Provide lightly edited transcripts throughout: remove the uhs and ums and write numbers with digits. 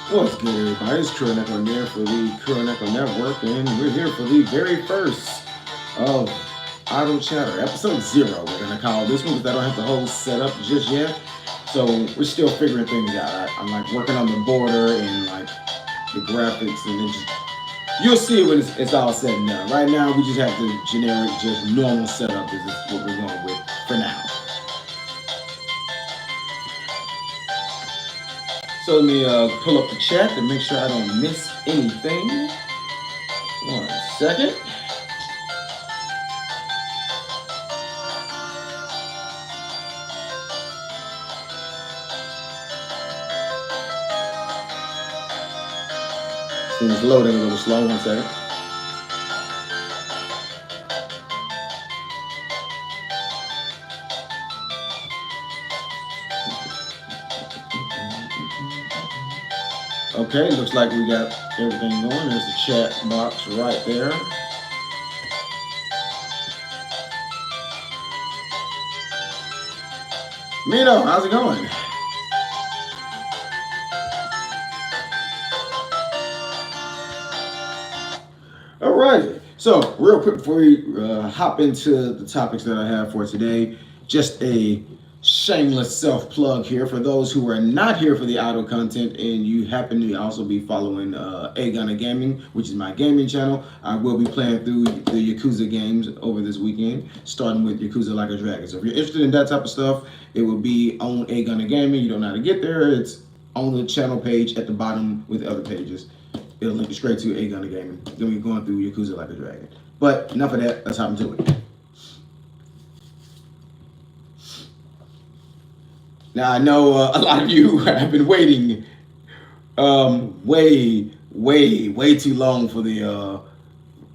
What's good, everybody? It's Kuroneko here for the Kuroneko Network, and we're here for the very first of Auto Chatter, episode 0. We're going to call this one because I don't have the whole setup just yet. So we're still figuring things out. I'm like working on the border and like the graphics, and then just you'll see it when it's all said and done. Right now, we just have the generic, just normal setup. This is what we're going with for now. So let me pull up the chat to make sure I don't miss anything. One second. It's loading a little slow. One second. Okay, looks like we got everything going. There's the chat box right there. Mino, how's it going? All right. So, real quick before we hop into the topics that I have for today, just a shameless self plug here for those who are not here for the auto content and you happen to also be following Agana Gaming, which is my gaming channel. I will be playing through the Yakuza games over this weekend, starting with Yakuza Like a Dragon. So if you're interested in that type of stuff, it will be on Agana Gaming. You don't know how to get there. It's on the channel page at the bottom with the other pages. It'll link you straight to Agana Gaming. Then we're going through Yakuza Like a Dragon. But enough of that. Let's hop into it. Now I know a lot of you have been waiting way too long for the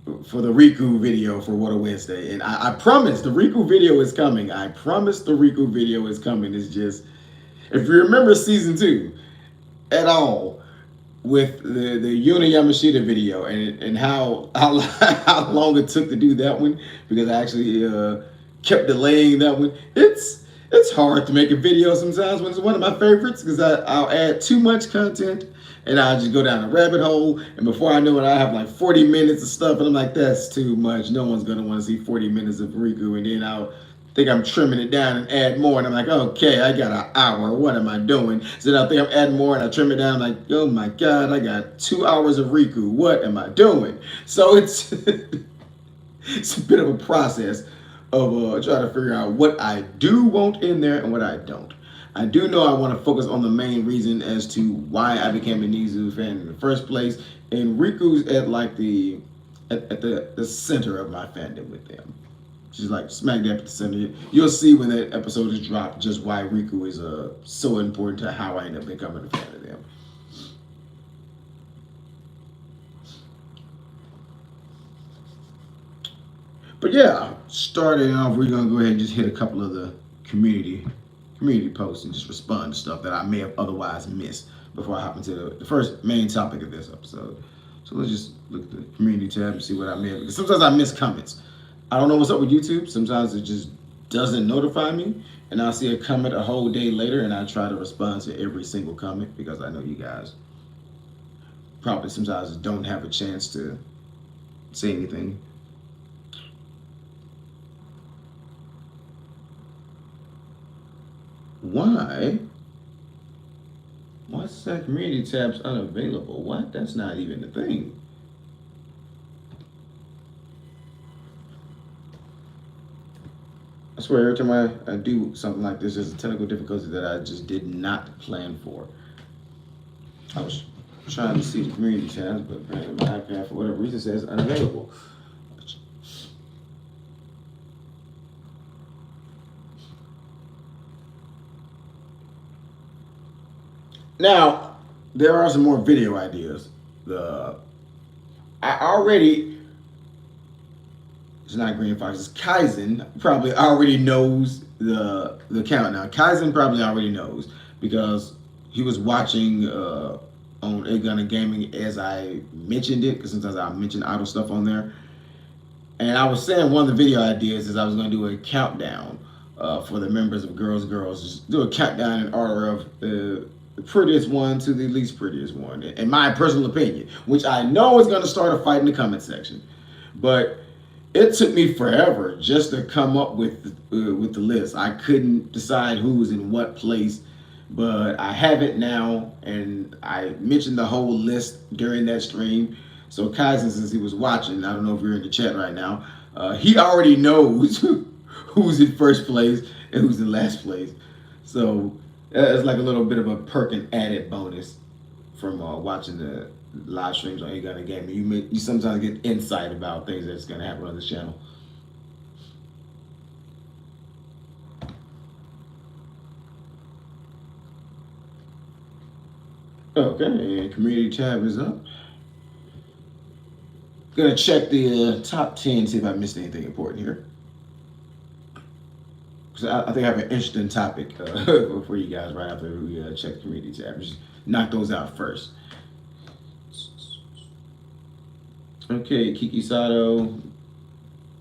Riku video for What a Wednesday, and I promise the Riku video is coming. I promise the Riku video is coming. It's just if you remember season 2 at all with the Yuna Yamashita video and how how long it took to do that one because I actually kept delaying that one. It's hard to make a video sometimes when it's one of my favorites because I'll add too much content and I'll just go down a rabbit hole. And before I know it, I have like 40 minutes of stuff. And I'm like, that's too much. No one's going to want to see 40 minutes of Riku. And then I'll think I'm trimming it down and add more. And I'm like, okay, I got an hour. What am I doing? So then I think I'm adding more and I trim it down. I'm like, oh my God, I got 2 hours of Riku. What am I doing? So it's, it's a bit of a process of trying to figure out what I do want in there and what I don't. I do know I want to focus on the main reason as to why I became a Nizu fan in the first place, and Riku's at like the center of my fandom with them. She's like smack dab at the center. You'll see when that episode is dropped just why Riku is so important to how I end up becoming a fan of them. But yeah, starting off, we're gonna go ahead and just hit a couple of the community posts and just respond to stuff that I may have otherwise missed before I hop into the first main topic of this episode. So let's just look at the community tab and see what I missed. Because sometimes I miss comments. I don't know what's up with YouTube. Sometimes it just doesn't notify me. And I'll see a comment a whole day later and I try to respond to every single comment because I know you guys probably sometimes don't have a chance to say anything. Why? What's that community tab's unavailable? What? That's not even a thing. I swear every time I do something like this, there's a technical difficulty that I just did not plan for. I was trying to see the community tabs, but apparently my iPad, for whatever reason, says unavailable. Now, there are some more video ideas. I already, it's not Green Fox, it's Kaizen probably already knows the countdown. Kaizen probably already knows because he was watching on Agana Gaming as I mentioned it, because sometimes I mention idle stuff on there. And I was saying one of the video ideas is I was going to do a countdown for the members of Girls². Just do a countdown in order of the prettiest one to the least prettiest one, in my personal opinion, which I know is going to start a fight in the comment section. But it took me forever just to come up with the list. I couldn't decide who was in what place, but I have it now, and I mentioned the whole list during that stream. So Kaizen, since he was watching, I don't know if you're in the chat right now, he already knows who's in first place and who's in last place. So it's like a little bit of a perk and added bonus from watching the live streams on Agana Gaming. You sometimes get insight about things that's going to happen on this channel. Okay, and community tab is up. Gonna check the top 10, see if I missed anything important here. Because I think I have an interesting topic for you guys right after we check the community tab. Just knock those out first. Okay, Kiki Sato,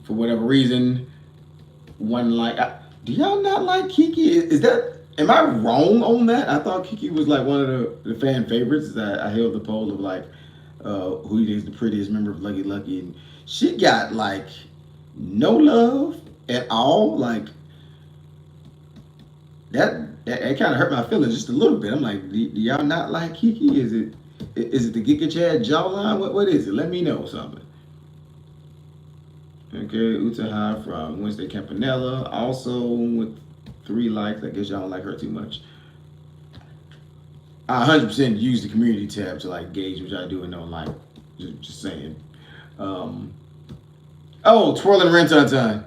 for whatever reason, one like. Do y'all not like Kiki? Is that, am I wrong on that? I thought Kiki was like one of the fan favorites. I held the poll of like who you think is the prettiest member of Lucky, and she got like no love at all. Like that kind of hurt my feelings just a little bit. I'm like, do y'all not like Kiki? Is it the Giga Chad jawline? What is it? Let me know something. Okay, Utaha from Wednesday Campanella, also with 3 likes. I guess y'all don't like her too much. I 100% use the community tab to like gauge what y'all do and don't like. Just saying. Oh, twirling rent on time.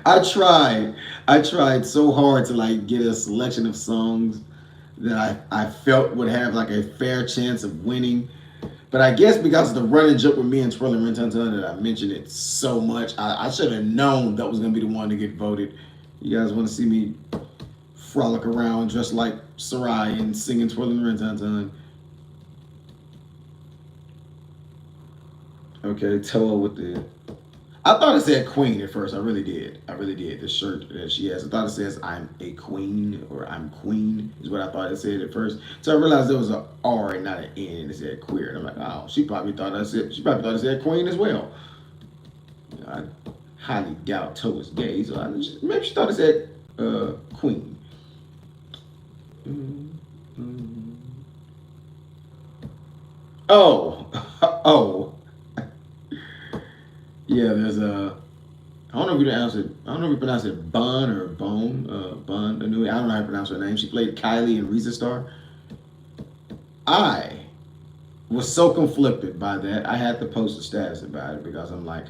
I tried so hard to like get a selection of songs that I felt would have like a fair chance of winning. But I guess because of the running joke with me and Twirling Rentantun that I mentioned it so much, I should have known that was going to be the one to get voted. You guys want to see me frolic around dressed like Sarai and singing Twirling Rentantun? Okay, Toa with the... I thought it said queen at first. I really did. The shirt that she has. I thought it says I'm a queen or I'm queen is what I thought it said at first. So I realized there was an R and not an N and it said queer. And I'm like, oh, she probably thought it said queen as well. You know, I highly doubt Toa's gay, so maybe she thought it said queen. Oh, oh. Yeah, there's a. I don't know if you pronounce it Bun or Bone. Bun Anui. I don't know how to pronounce her name. She played Kylie in Risa Star. I was so conflicted by that. I had to post a status about it because I'm like,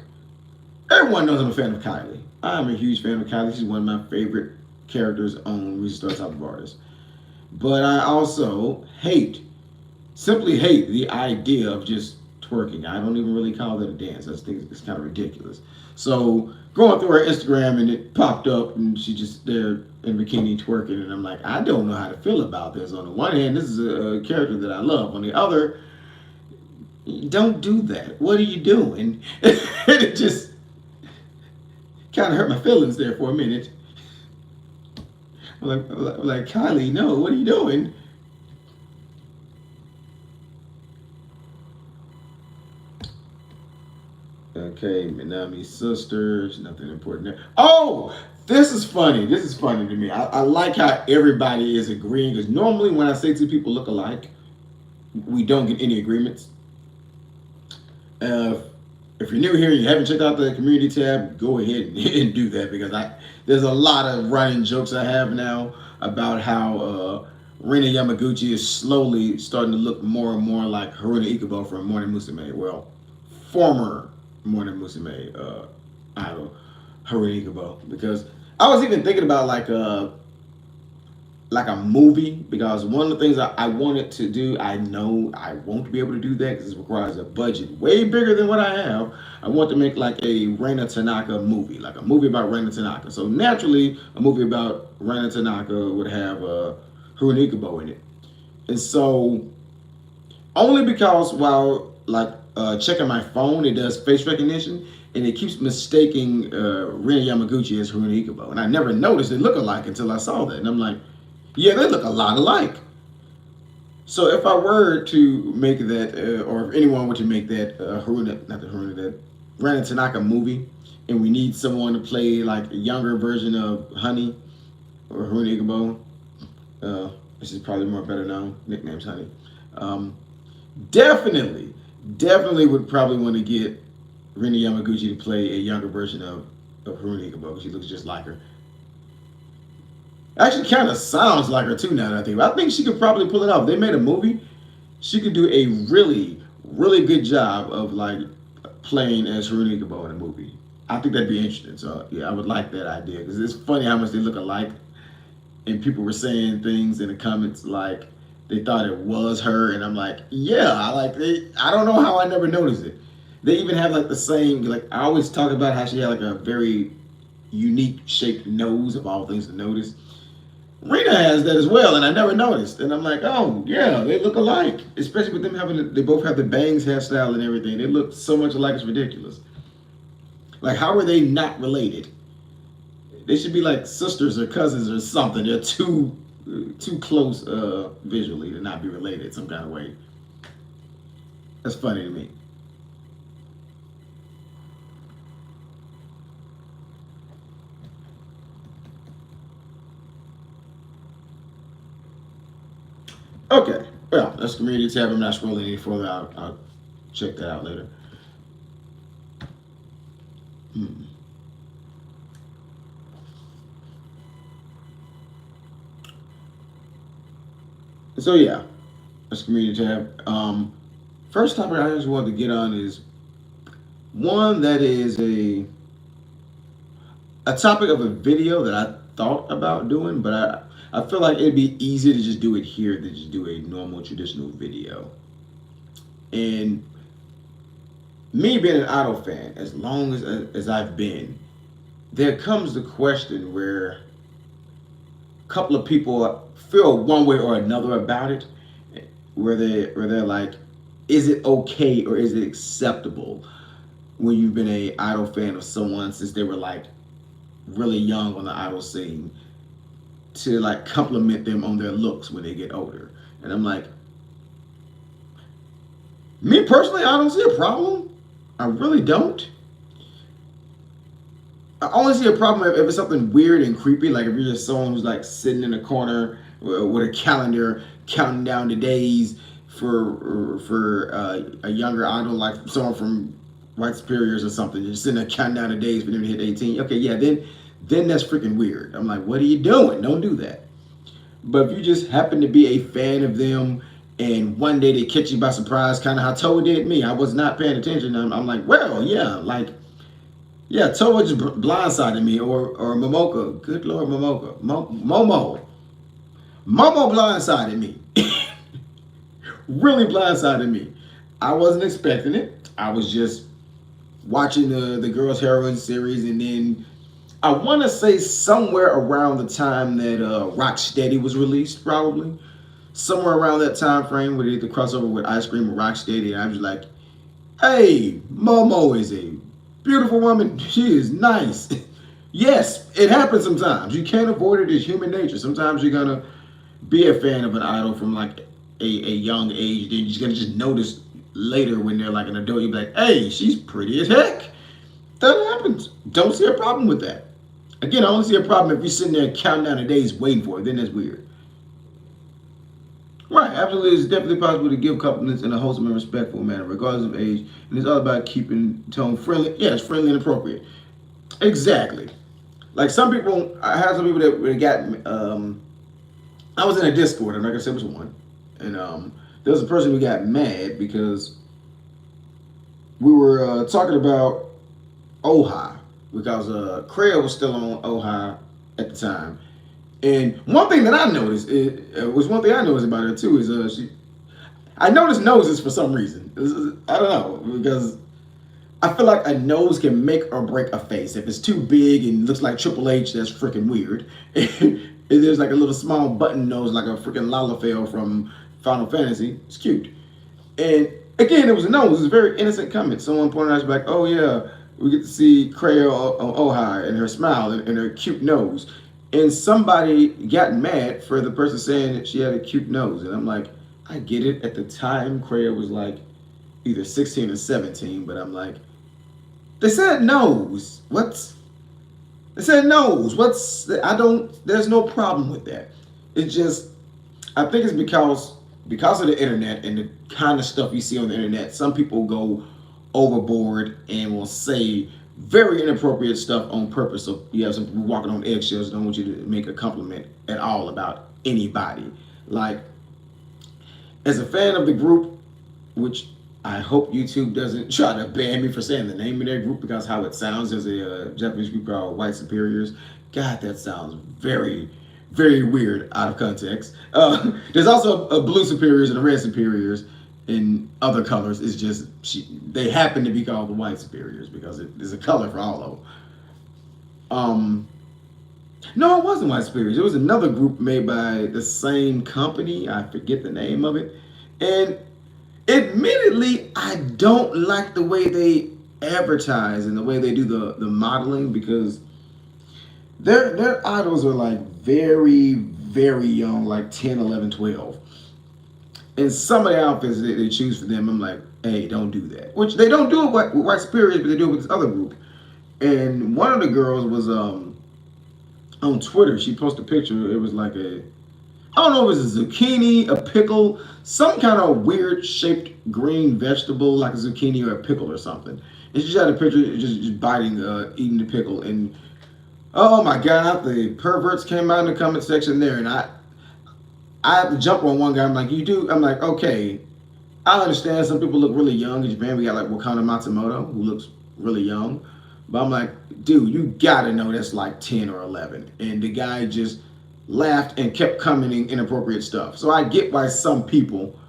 everyone knows I'm a fan of Kylie. I'm a huge fan of Kylie. She's one of my favorite characters on Risa Star Top of Artists. But I also simply hate the idea of just twerking. I don't even really call that a dance. I think it's kind of ridiculous. So going through her Instagram and it popped up and she just there in bikini twerking and I'm like, I don't know how to feel about this. On the one hand, this is a character that I love. On the other, don't do that. What are you doing? It just kind of hurt my feelings there for a minute. I'm like, Kylie, no, what are you doing? Okay, Minami's sisters, nothing important there. Oh, this is funny. This is funny to me. I like how everybody is agreeing because normally when I say two people look alike, we don't get any agreements. If you're new here and you haven't checked out the community tab, go ahead and do that because there's a lot of running jokes I have now about how Rina Yamaguchi is slowly starting to look more and more like Haruna Ikubo from Morning Musume. Well, former Morning Musume idol Haruna Ikubo, because I was even thinking about like a movie, because one of the things I wanted to do, I know I won't be able to do that because it requires a budget way bigger than what I have. I want to make like a Reina Tanaka movie, like a movie about Reina Tanaka. So naturally, a movie about Reina Tanaka would have Haruna Ikubo in it. And so, only because while like checking my phone, it does face recognition. and it keeps mistaking Rin Yamaguchi as Haruna Ikubo. And I never noticed they look alike until I saw that. And I'm like, yeah, they look a lot alike. So if I were to make that, or if anyone were to make that that Ran Tanaka movie, and we need someone to play like a younger version of Honey or Haruna Ikubo, this is probably more better known. Nickname's Honey. Um, definitely would probably want to get Rina Yamaguchi to play a younger version of Haruna Ikubo because she looks just like her. Actually, kind of sounds like her too now that I think about it. I think she could probably pull it off. If they made a movie, she could do a really good job of like playing as Haruna Ikubo in a movie. I think that'd be interesting. So yeah, I would like that idea because it's funny how much they look alike, and people were saying things in the comments like they thought it was her, and I'm like, yeah, I don't know how I never noticed it. They even have like the same, like I always talk about how she had like a very unique shaped nose of all things to notice. Rena has that as well, and I never noticed. And I'm like, oh yeah, they look alike. Especially with them having, they both have the bangs hairstyle and everything. They look so much alike, it's ridiculous. Like, how are they not related? They should be like sisters or cousins or something. They're too close visually to not be related some kind of way. That's funny to me. Okay, well, that's community tab. I'm not scrolling any further. I'll check that out later. Hmm. So yeah, that's community tab. First topic I just wanted to get on is one that is a topic of a video that I thought about doing, but I feel like it'd be easier to just do it here than just do a normal traditional video. And me being an idol fan, as long as I've been, there comes the question where a couple of people feel one way or another about it, where they're like, is it okay or is it acceptable when you've been a idol fan of someone since they were like really young on the idol scene to like compliment them on their looks when they get older? And I'm like, me personally, I don't see a problem. I really don't. I only see a problem if it's something weird and creepy, like if you're just someone who's like sitting in a corner with a calendar counting down the days for a younger idol, like someone from White Superiors or something, just sitting there counting down the days for them to hit 18. Okay, yeah, then that's freaking weird. I'm like, what are you doing? Don't do that. But if you just happen to be a fan of them and one day they catch you by surprise, kind of how Toa did me, I was not paying attention. I'm like, well, yeah, like, yeah, Toa just blindsided me, or Momoka. Good Lord, Momoka. Momo blindsided me. Really blindsided me. I wasn't expecting it. I was just watching the Girls Heroine series, and then I want to say somewhere around the time that Rocksteady was released, probably. Somewhere around that time frame where they did the crossover with Ice Cream and Rocksteady, and I was like, hey, Momo is a beautiful woman. She is nice. Yes, it happens sometimes. You can't avoid it. It's human nature. Sometimes you're going to be a fan of an idol from like a young age. Then you're going to just notice later when they're like an adult. You'll be like, hey, she's pretty as heck. That happens. Don't see a problem with that. Again, I only see a problem if you're sitting there counting down the days waiting for it. Then that's weird. Right, absolutely. It's definitely possible to give compliments in a wholesome and respectful manner, regardless of age. And it's all about keeping tone friendly. Yeah, it's friendly and appropriate. Exactly. Like some people, I had some people that got, I was in a Discord, I'm not going to say which one. And there was a person who got mad because we were talking about Oha. Because Kreia was still on Oha at the time. And one thing that I noticed about her too is I noticed noses for some reason. I don't know, because I feel like a nose can make or break a face. If it's too big and looks like Triple H, that's freaking weird. And there's like a little small button nose like a freaking Lalafell from Final Fantasy. It's cute. And again, it was a nose. It was a very innocent comment. Someone pointed out, like, oh yeah, We get to see Creo Ohai and her smile and her cute nose. And somebody got mad for the person saying that she had a cute nose. And I'm like, I get it. At the time, Creo was like either 16 or 17, but I'm like, they said nose. What's they said nose? What's I don't there's no problem with that. It's just I think it's because of the internet and the kind of stuff you see on the internet, some people go overboard and will say very inappropriate stuff on purpose. So you have some people walking on eggshells, don't want you to make a compliment at all about anybody. Like, as a fan of the group, which I hope YouTube doesn't try to ban me for saying the name of their group because how it sounds as a Japanese group called White Superiors. God, that sounds very, very weird out of context. There's also a Blue Superiors and a Red Superiors in other colors. It's just they happen to be called the White Superiors because there's a color for all of them. No, it wasn't White Superiors. It was another group made by the same company. I forget the name of it. And admittedly, I don't like the way they advertise and the way they do the modeling because their idols are like very, very young, like 10, 11, 12. And some of the outfits they choose for them, I'm like, hey, don't do that. Which they don't do it with White Superiors, but they do it with this other group. And one of the girls was on Twitter. She posted a picture. It was like I don't know if it was a zucchini, a pickle, some kind of weird shaped green vegetable like a zucchini or a pickle or something. And she had a picture just biting, eating the pickle. And oh my God, the perverts came out in the comment section there. And I had to jump on one guy. I'm like, you do? I'm like, okay. I understand some people look really young in Japan. We got like Wakana Matsumoto, who looks really young. But I'm like, dude, you gotta know that's like 10 or 11. And the guy just laughed and kept commenting inappropriate stuff. So I get why some people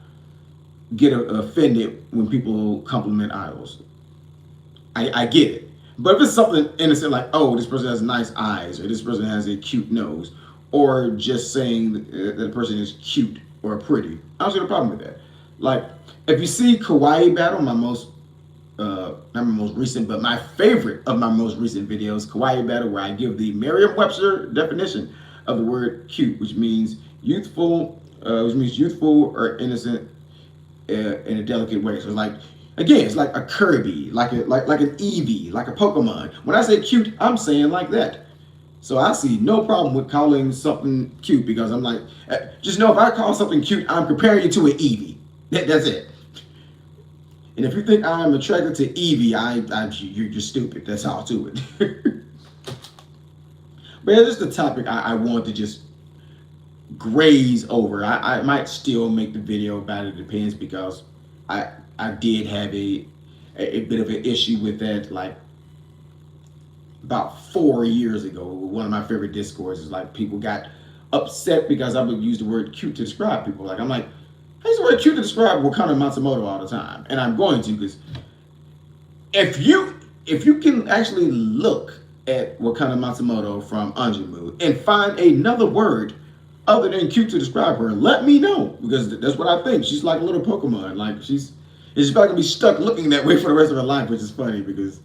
get offended when people compliment idols. I get it. But if it's something innocent like, oh, this person has nice eyes, or this person has a cute nose, or just saying that the person is cute or pretty, I don't see the problem with that. Like, if you see Kawaii Battle, not my most recent, but my favorite of my most recent videos, Kawaii Battle, where I give the Merriam-Webster definition of the word cute, which means youthful or innocent in a delicate way. So it's like, again, it's like a Kirby, like an Eevee, like a Pokemon. When I say cute, I'm saying like that. So I see no problem with calling something cute because I'm like, just know if I call something cute, I'm comparing you to an Eevee. That's it. And if you think I'm attracted to Eevee, you're stupid. That's all to it. But yeah, this is the topic I want to just graze over. I might still make the video about it. Depends because I did have a bit of an issue with that like about 4 years ago. One of my favorite discourses is like people got upset because I would use the word cute to describe people. Like I'm like, I use the word cute to describe Wakana Matsumoto all the time, and I'm going to because if you can actually look at Wakana Matsumoto from AngerMe and find another word other than cute to describe her, let me know because that's what I think. She's like a little Pokemon. Like she's probably gonna be stuck looking that way for the rest of her life, which is funny because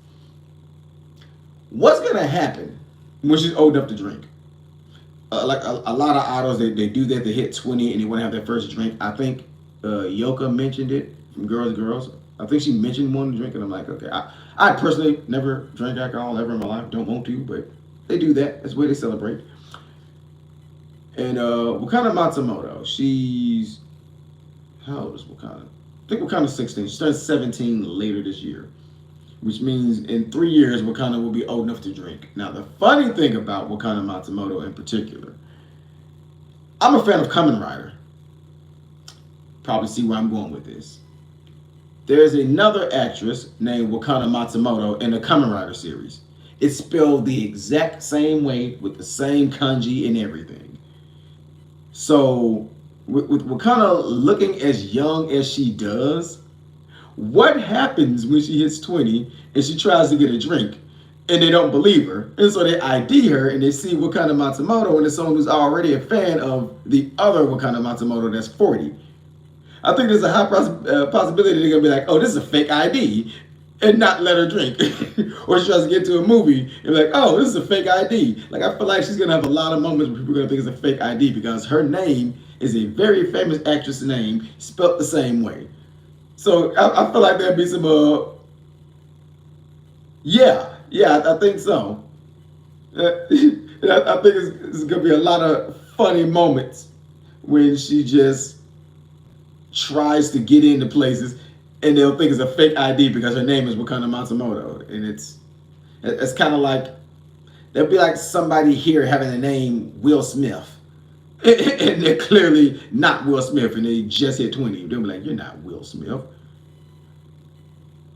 what's gonna happen when she's old enough to drink? Like a lot of idols, they do that. They hit 20 and they want to have their first drink. I think Yoka mentioned it from Girls². I think she mentioned wanting to drink, and I'm like, okay. I personally never drank alcohol ever in my life. Don't want to, but they do that. That's the way they celebrate. And Wakana Matsumoto, she's how old is Wakana? I think Wakana's 16. She turns 17 later this year, which means in 3 years, Wakana will be old enough to drink. Now, the funny thing about Wakana Matsumoto in particular, I'm a fan of Kamen Rider. Probably see where I'm going with this. There's another actress named Wakana Matsumoto in the Kamen Rider series. It's spelled the exact same way with the same kanji and everything. So, with Wakana looking as young as she does, what happens when she hits 20 and she tries to get a drink and they don't believe her? And so they ID her and they see Wakana Matsumoto and it's someone who's already a fan of the other Wakana Matsumoto that's 40. I think there's a high possibility they're going to be like, oh, this is a fake ID. and not let her drink. Or she tries to get to a movie and be like, oh, this is a fake ID. Like, I feel like she's gonna have a lot of moments where people are gonna think it's a fake ID because her name is a very famous actress name spelt the same way. So I feel like there'd be some yeah, I think so. And I think it's gonna be a lot of funny moments when she just tries to get into places and they'll think it's a fake ID because her name is Wakana Matsumoto. And it's kind of like, there'll be like somebody here having the name Will Smith. And they're clearly not Will Smith and they just hit 20. They'll be like, you're not Will Smith.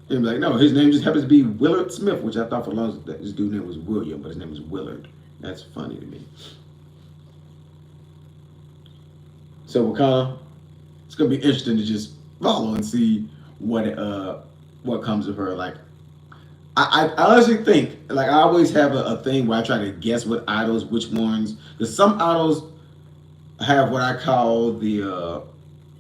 And be like, no, his name just happens to be Willard Smith, which I thought for long that this dude's name was William, but his name is Willard. That's funny to me. So Wakana, it's gonna be interesting to just follow and see what comes of her. Like I honestly think, like, I always have a thing where I try to guess what idols, which ones, because some idols have what I call the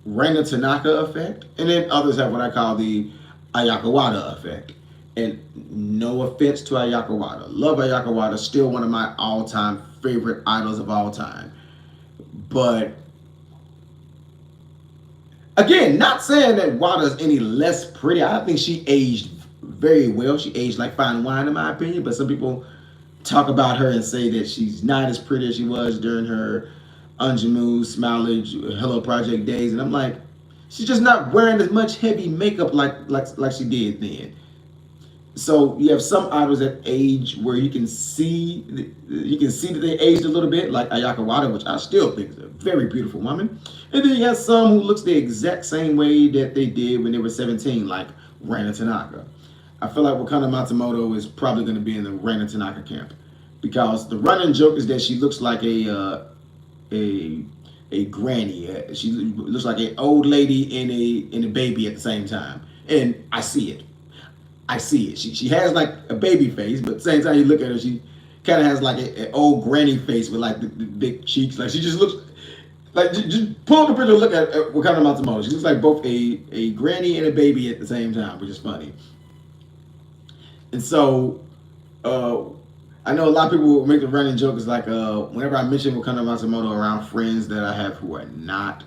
Reina Tanaka effect, and then others have what I call the Ayaka Wada effect. And no offense to Ayaka Wada, love Ayaka Wada, still one of my all-time favorite idols of all time. But again, not saying that Wada's any less pretty. I think she aged very well. She aged like fine wine, in my opinion. But some people talk about her and say that she's not as pretty as she was during her Anjamu, Smilage, Hello Project days. And I'm like, she's just not wearing as much heavy makeup like she did then. So you have some idols that age where you can see that they aged a little bit, like Ayaka Wada, which I still think is a very beautiful woman. And then you have some who looks the exact same way that they did when they were 17, like Reina Tanaka. I feel like Wakana Matsumoto is probably going to be in the Reina Tanaka camp because the running joke is that she looks like a granny. She looks like an old lady and a baby at the same time, and I see it. I see it. She has like a baby face, but at the same time you look at her, she kind of has like an old granny face with like the big cheeks. Like she just looks like, just pull up a picture and look at Wakana Matsumoto. She looks like both a granny and a baby at the same time, which is funny. And so uh, I know a lot of people make the running joke is like whenever I mention Wakana Matsumoto around friends that I have who are not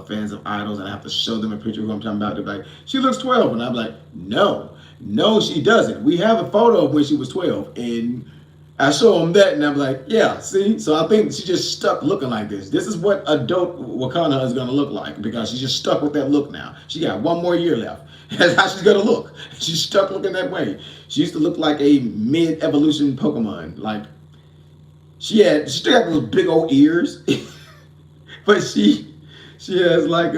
fans of idols, and I have to show them a picture of who I'm talking about, they're like, she looks 12. And I'm like, no, she doesn't. We have a photo of when she was 12. And I show them that, and I'm like, yeah, see? So I think she just stuck looking like this. This is what adult Wakana is going to look like because she's just stuck with that look now. She got one more year left. That's how she's going to look. She's stuck looking that way. She used to look like a mid-evolution Pokemon. Like, she still got those big old ears. But she has like,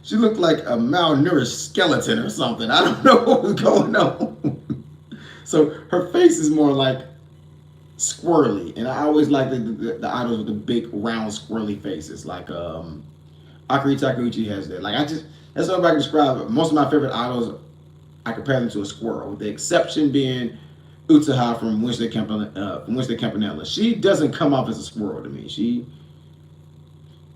she looked like a malnourished skeleton or something. I don't know what was going on. So her face is more like squirrely, and I always like the idols with the big round squirrely faces. Like Akari Takeuchi has that. Like that's how I can describe it. Most of my favorite idols, I compare them to a squirrel, with the exception being Utsuha from Wednesday Campanella. She doesn't come off as a squirrel to me.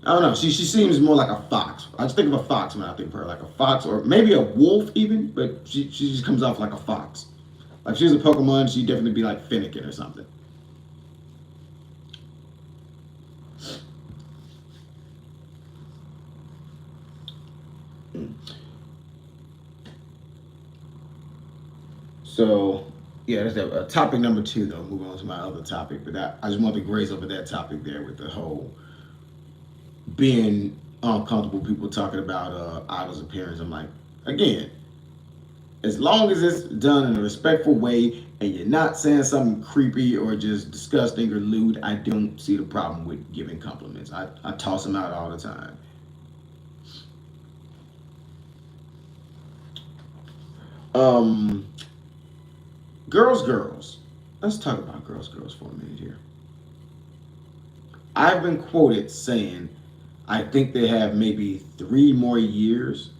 I don't know. She seems more like a fox. I just think of a fox when I think of her, like a fox or maybe a wolf even, but she just comes off like a fox. Like if she was a Pokemon, she'd definitely be like Finnegan or something. So yeah, that's topic number 2 though. Moving on to my other topic, but I just want to graze over that topic there with the whole being uncomfortable people talking about idols' appearance. I'm like, again, as long as it's done in a respectful way and you're not saying something creepy or just disgusting or lewd, I don't see the problem with giving compliments. I toss them out all the time. Girls. Let's talk about girls for a minute here. I've been quoted saying I think they have maybe 3 more years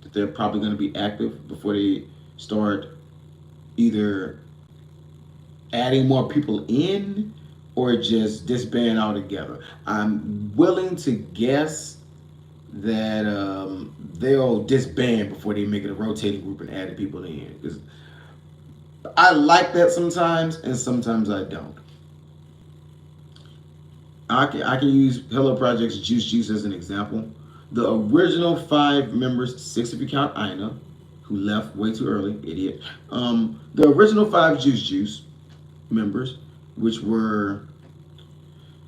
that they're probably going to be active before they start either adding more people in or just disband altogether. I'm willing to guess that they'll disband before they make it a rotating group and add people in. Because I like that sometimes, and sometimes I don't. I can use Hello Project's Juice Juice as an example. The original 5 members, 6 if you count Aina, who left way too early, idiot. The original 5 Juice members, which were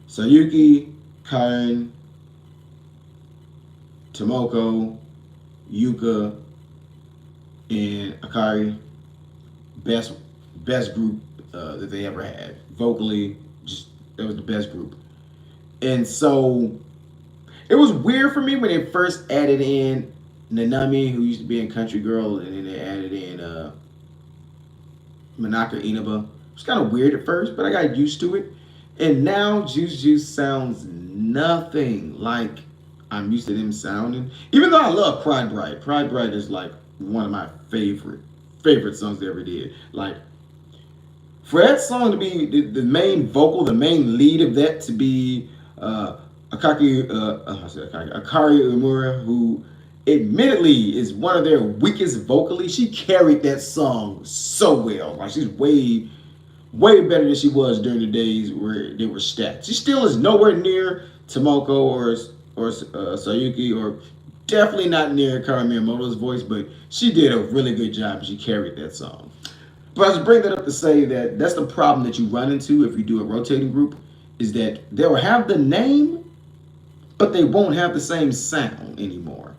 Sayuki, Kain, Tomoko, Yuka, and Akari, best group that they ever had. Vocally, just that was the best group. And so it was weird for me when they first added in Nanami, who used to be in Country Girl, and then they added in Manaka Inaba. It was kind of weird at first, but I got used to it. And now Juice Juice sounds nothing like I'm used to them sounding. Even though I love Pride Bright. Pride Bright is like one of my favorite songs they ever did. Like, for that song to be the main vocal, the main lead of that to be Akari Umura, who admittedly is one of their weakest vocally. She carried that song so well. Like, she's way better than she was during the days where they were stacked. She still is nowhere near Tomoko or Sayuki, or definitely not near Kara Miyamoto's voice, but she did a really good job. She carried that song. But I just bring that up to say that that's the problem that you run into if you do a rotating group, is that they'll have the name, but they won't have the same sound anymore.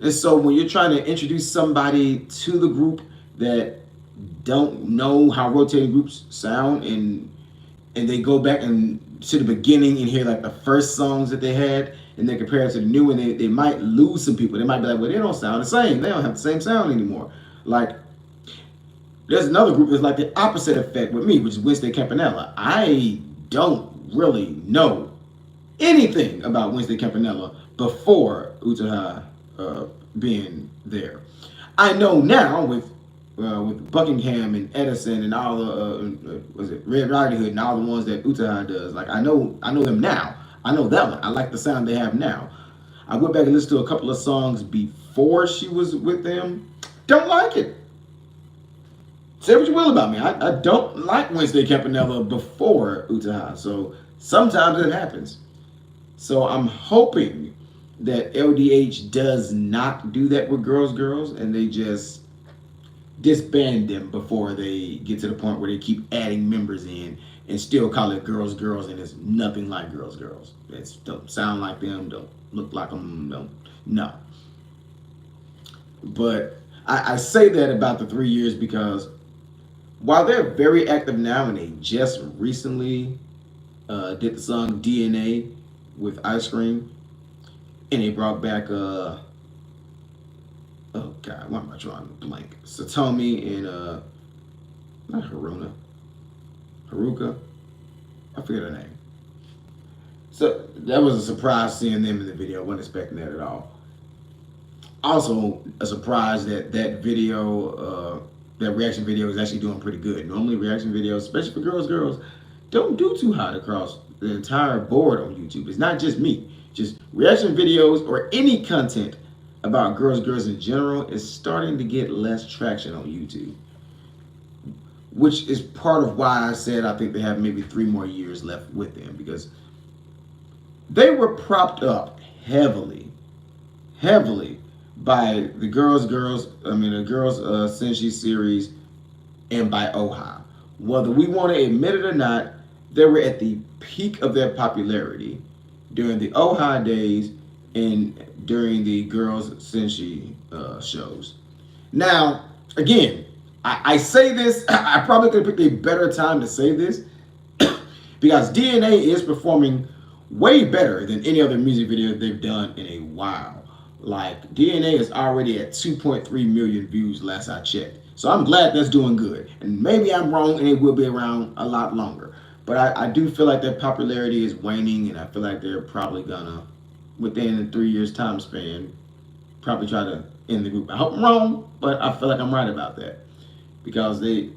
And so when you're trying to introduce somebody to the group that don't know how rotating groups sound, and they go back and to the beginning and hear like the first songs that they had, and then compare it to the new one, they might lose some people. They might be like, well, they don't sound the same. They don't have the same sound anymore. Like, there's another group that's like the opposite effect with me, which is Wednesday Campanella. I don't really know anything about Wednesday Campanella before Utaha being there. I know now with Buckingham and Edison and all the was it Red Riding Hood and all the ones that Utaha does. Like, I know them now. I know that one. I like the sound they have now. I went back and listened to a couple of songs before she was with them. Don't like it. Say what you will about me. I don't like Wednesday Campanella before Utaha. So sometimes it happens. So I'm hoping that LDH does not do that with Girls, and they just disband them before they get to the point where they keep adding members in and still call it Girls, and it's nothing like Girls. It don't sound like them, don't look like them, don't. No. But I say that about the 3 years because while they're very active now, and they just recently did the song DNA with Ice Cream, and they brought back oh god, why am I drawing a blank? Satomi and not Haruka, I forget her name. So that was a surprise seeing them in the video. I wasn't expecting that at all. Also a surprise that video, that reaction video is actually doing pretty good. Normally reaction videos, especially for girls, don't do too hot across the entire board on YouTube. It's not just me. Just reaction videos or any content about girls in general is starting to get less traction on YouTube. Which is part of why I said I think they have maybe 3 more years left with them, because they were propped up heavily by the Girls Senshi series and by OHA. Whether we want to admit it or not, they were at the peak of their popularity during the OHA days and during the Girls Senshi shows. Now, again, I say this, I probably could have picked a better time to say this because DNA is performing way better than any other music video they've done in a while. Like, DNA is already at 2.3 million views last I checked. So I'm glad that's doing good. And maybe I'm wrong and it will be around a lot longer. But I do feel like their popularity is waning, and I feel like they're probably gonna, within a 3 years time span, probably try to end the group. I hope I'm wrong, but I feel like I'm right about that. Because they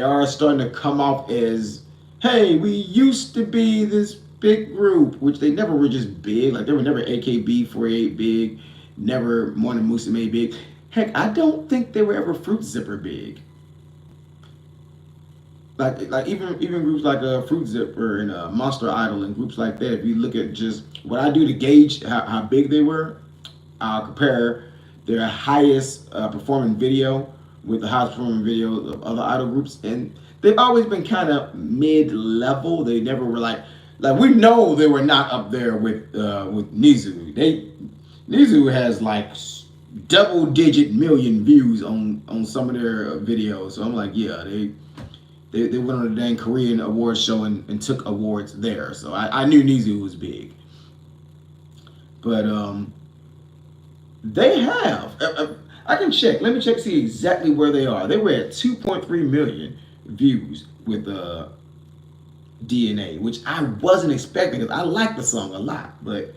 are starting to come off as, hey, we used to be this big group, which they never were just big. Like they were never AKB48 big, never Morning Musume big. Heck, I don't think they were ever Fruit Zipper big. Like even groups like Fruit Zipper and Monster Idol and groups like that. If you look at just what I do to gauge how big they were, I'll compare their highest performing video with the highest performing video of other idol groups, and they've always been kind of mid-level. They never were like we know they were not up there with Nizu. Nizu has like double-digit million views on some of their videos, so I'm like, yeah, they went on a dang Korean awards show and took awards there. So I knew Nizu was big. But they have. I can check. Let me check to see exactly where they are. They were at 2.3 million views with DNA, which I wasn't expecting because I like the song a lot. But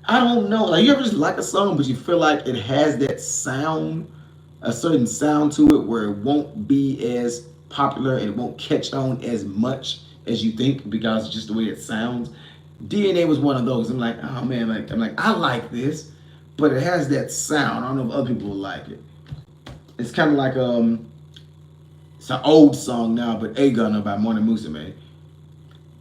I don't know. Like, you ever just like a song, but you feel like it has that sound, a certain sound to it where it won't be as popular and it won't catch on as much as you think because it's just the way it sounds. DNA was one of those. I'm like, oh man, I like this, but it has that sound. I don't know if other people will like it. It's kind of like it's an old song now, but A Gunner by Morning Musume.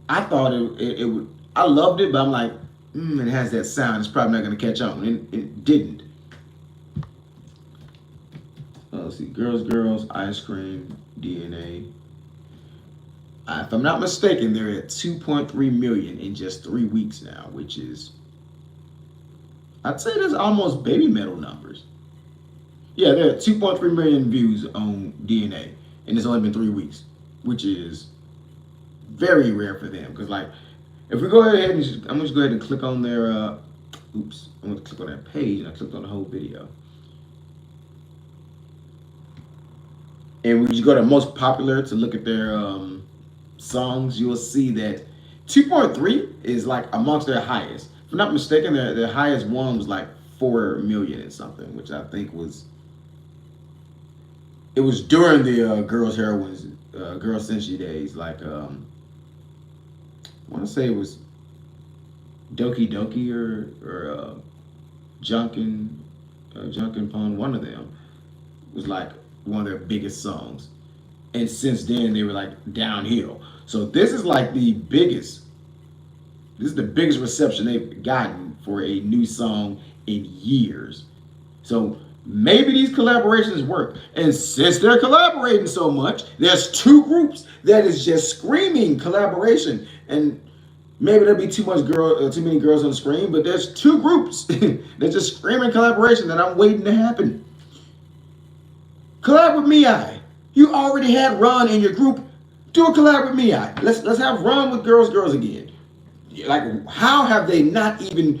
I thought it would. I loved it, but I'm like, it has that sound. It's probably not going to catch on. And it didn't. Let's see, Girls, Ice Cream, DNA. If I'm not mistaken, they're at 2.3 million in just 3 weeks now, which is, I'd say that's almost baby metal numbers. Yeah, they're at 2.3 million views on DNA, and it's only been 3 weeks, which is very rare for them. Because like, if we go ahead and I'm just go ahead and click on their, I'm going to click on that page, and I clicked on the whole video. And when you go to most popular to look at their songs, you will see that 2.3 is like amongst their highest. If I'm not mistaken, their highest one was like 4 million and something, which I think was, it was during the Girls Heroines, Girls Senshi days. Like, I want to say it was Doki Doki or Junkin Pon, one of them was like one of their biggest songs. And since then they were like downhill. So this is like the biggest, this is the biggest reception they've gotten for a new song in years. So maybe these collaborations work. And since they're collaborating so much, there's two groups that is just screaming collaboration. And maybe there'll be too many girls on the screen, but there's two groups that's just screaming collaboration that I'm waiting to happen. Collab with Miai. You already had Ran in your group. Do a collab with Miai. Let's have Ran with Girls again. Like, how have they not even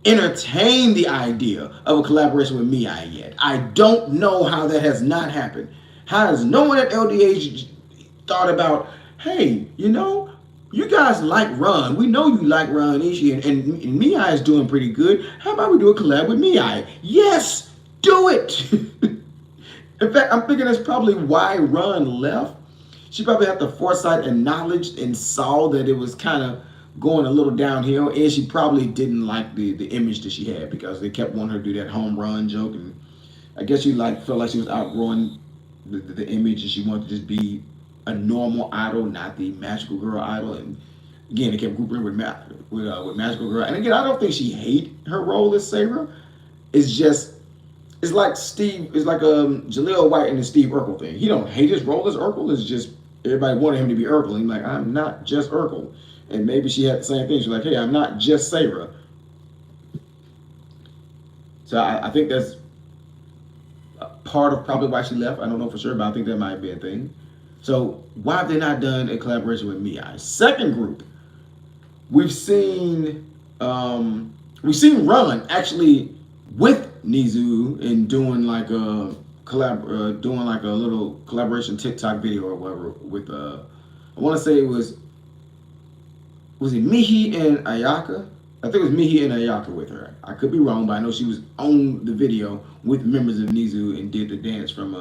entertained the idea of a collaboration with Miai yet? I don't know how that has not happened. How has no one at LDH thought about, hey, you know, you guys like Ran. We know you like Ran Ishii, and Miai is doing pretty good. How about we do a collab with Miai? Yes, do it. In fact, I'm thinking that's probably why Ran left. She probably had the foresight and knowledge and saw that it was kind of going a little downhill, and she probably didn't like the image that she had because they kept wanting her to do that home run joke, and I guess she felt like she was outgrowing the image, and she wanted to just be a normal idol, not the magical girl idol. And again, they kept grouping her with magical girl. And again, I don't think she hate her role as Sarah. It's just, it's like Jaleel White and the Steve Urkel thing. He don't hate his role as Urkel. It's just everybody wanted him to be Urkel. And he's like, I'm not just Urkel. And maybe she had the same thing. She's like, hey, I'm not just Sarah. So I think that's part of probably why she left. I don't know for sure, but I think that might be a thing. So why have they not done a collaboration with Miai? Second group, we've seen Ran actually with Nizu and doing like a little collaboration TikTok video or whatever with I want to say it was it Mihi and Ayaka? I think it was Mihi and Ayaka with her. I could be wrong, but I know she was on the video with members of Nizu and did the dance from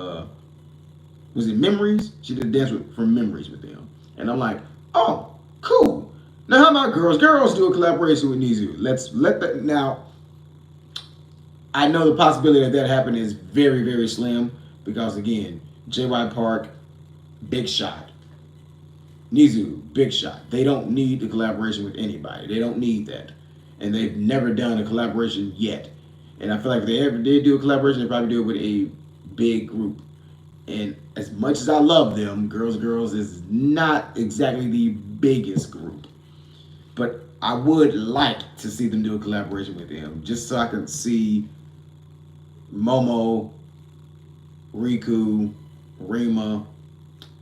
was it Memories? She did a dance from Memories with them. And I'm like, oh, cool. Now, how about girls? Girls do a collaboration with Nizu. Let's let that now. I know the possibility that that happened is very, very slim because again, JY Park, big shot. Nizu, big shot. They don't need the collaboration with anybody. They don't need that, and they've never done a collaboration yet. And I feel like if they ever did do a collaboration, they probably do it with a big group. And as much as I love them, Girls is not exactly the biggest group. But I would like to see them do a collaboration with them, just so I can see Momo, Riku, Rima,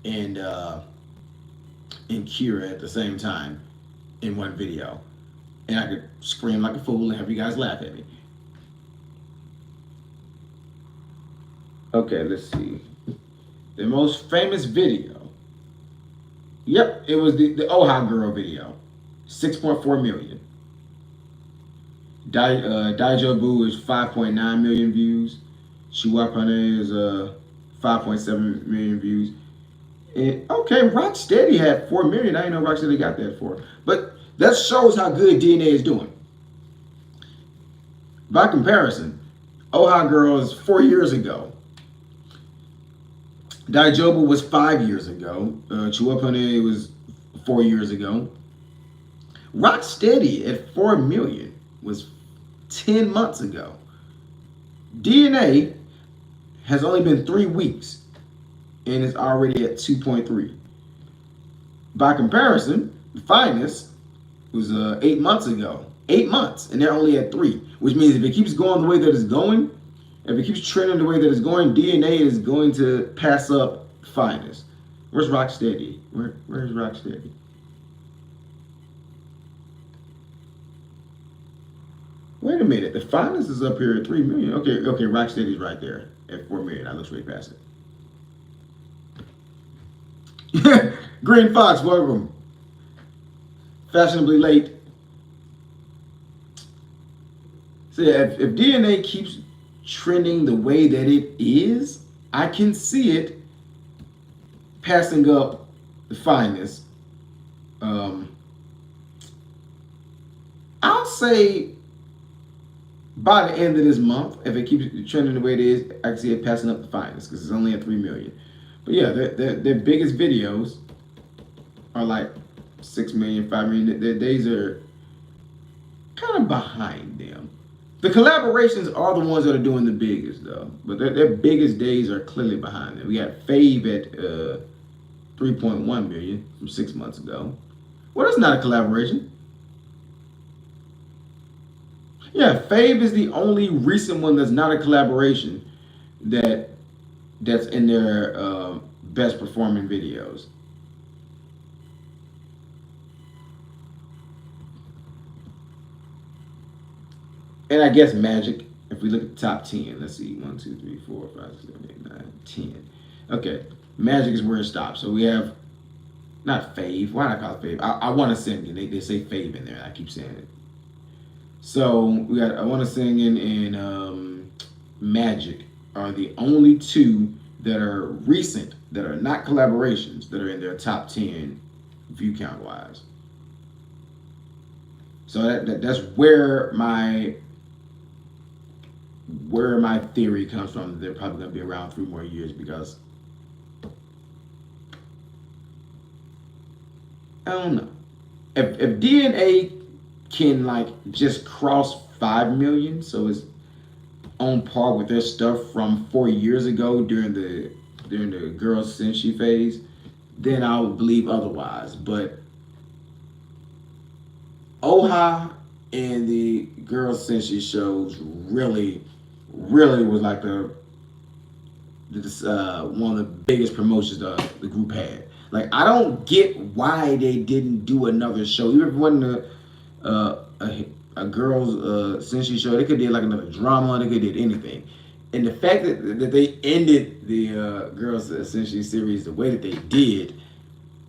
and Kira at the same time in one video, and I could scream like a fool and have you guys laugh at me. Okay, let's see. The most famous video. Yep, it was the Oha Girl video. 6.4 million. Daijobu is 5.9 million views. Shiwapane is 5.7 million views. And, okay, Rocksteady had 4 million. I didn't know Rocksteady got that for. But that shows how good DNA is doing. By comparison, Oha Girl is 4 years ago. Daijobu was 5 years ago. Chiwapane was 4 years ago. Rocksteady at 4 million was 10 months ago. DNA has only been 3 weeks and it's already at 2.3. By comparison, the Finest was 8 months ago. 8 months, and they're only at 3, which means if it keeps going the way that it's going, if it keeps trending the way that it's going, DNA is going to pass up Finest. Where's Rocksteady? Where's Rocksteady? Wait a minute, the Finest is up here at 3 million. Okay, Rocksteady's right there at 4 million. I looked straight past it. Green Fox, welcome. Fashionably late. So yeah, if DNA keeps trending the way that it is, I can see it passing up the Finest. I'll say by the end of this month, if it keeps trending the way it is, I can see it passing up the Finest because it's only at 3 million. But yeah, their biggest videos are like 6 million, 5 million. Their days are kind of behind them. The collaborations are the ones that are doing the biggest though, but their biggest days are clearly behind them. We got Fave at 3.1 million from 6 months ago. Well, that's not a collaboration. Yeah, Fave is the only recent one that's not a collaboration that's in their best performing videos. And I guess Magic, if we look at the top 10, let's see, 1, 2, 3, 4, 5, 6, 7, 8, 9, 10. Okay, Magic is where it stops. So we have, not Fave, why do I call it Fave? I Want to Sing It. They say Fave in there, I keep saying it. So we got I Want to Sing It and Magic are the only two that are recent, that are not collaborations, that are in their top 10 view count wise. So that's where my theory comes from. They're probably going to be around 3 more years because I don't know. If DNA can like just cross 5 million, so it's on par with their stuff from 4 years ago during the Girls Senshi phase, then I would believe otherwise. But Oha and the Girls Senshi shows really was like one of the biggest promotions the group had. Like, I don't get why they didn't do another show. Even if it wasn't a girls Senshi show, they could do like another drama, they could did anything. And the fact that they ended the Girls Senshi series the way that they did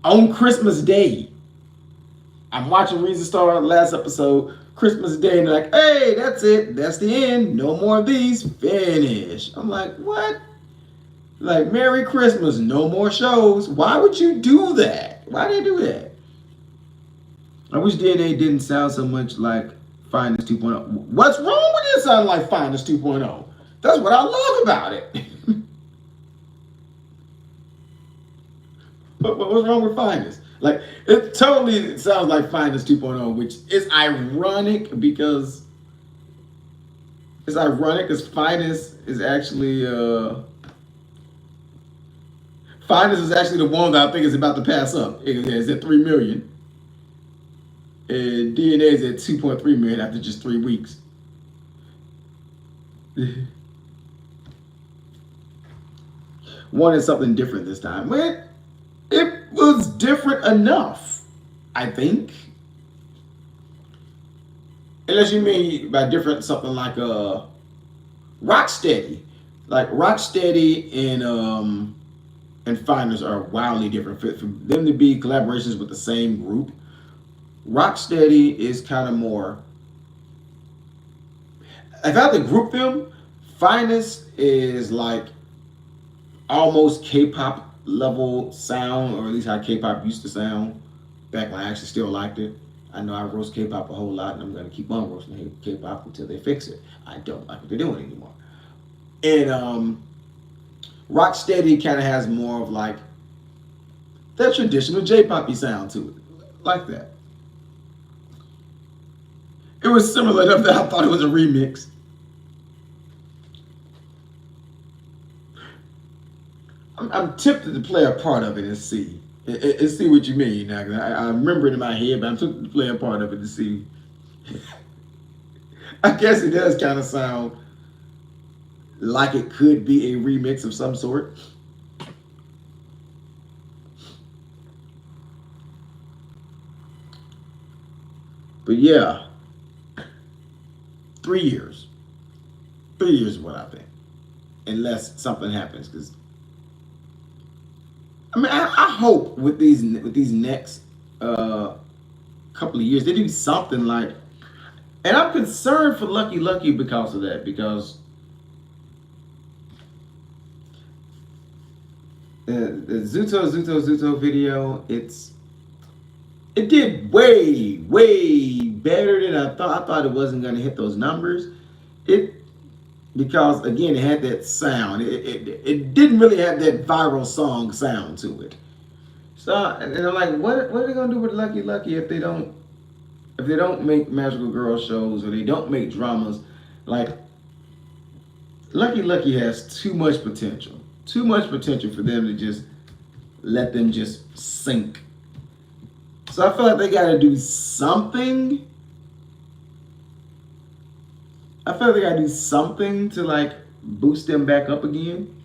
on Christmas Day. I'm watching Reason Star last episode, Christmas Day, and they're like, hey, that's it. That's the end. No more of these. Finish. I'm like, what? Like, Merry Christmas. No more shows. Why would you do that? Why did they do that? I wish DNA didn't sound so much like Finest 2.0. What's wrong with it sounding like Finest 2.0? That's what I love about it. What's wrong with Finest? Like, it totally sounds like Finest 2.0, which is ironic because Finest is actually Finest is actually the one that I think is about to pass up. It's at 3 million. And DNA is at 2.3 million after just 3 weeks. Wanted something different this time. But it was different enough, I think. Unless you mean by different something like Rocksteady. Like Rocksteady and Finest are wildly different. For them to be collaborations with the same group, Rocksteady is kind of more. If I had to group them, Finest is like almost K-pop level sound, or at least how K-pop used to sound back when I actually still liked it. I know I roast K-pop a whole lot, and I'm going to keep on roasting K-pop until they fix it. I don't like what they're doing anymore. And Rocksteady kind of has more of like that traditional J-pop-y sound to it, like that. It was similar enough that I thought it was a remix. I'm tempted to play a part of it and see what you mean. Now, I remember it in my head, but I'm tempted to play a part of it to see. I guess it does kind of sound like it could be a remix of some sort. But yeah, 3 years. 3 years is what I think, unless something happens. Because I mean, I hope with these next couple of years they do something like. And I'm concerned for Lucky because of that, because the Zuto video, it did way better than I thought. I thought it wasn't going to hit those numbers. Because again, it had that sound. It didn't really have that viral song sound to it. So, and I'm like, what are they gonna do with Lucky if they don't make magical girl shows, or they don't make dramas? Like, Lucky has too much potential for them to just let them just sink. So I feel like they got to do something. I feel like they gotta do something to like boost them back up again.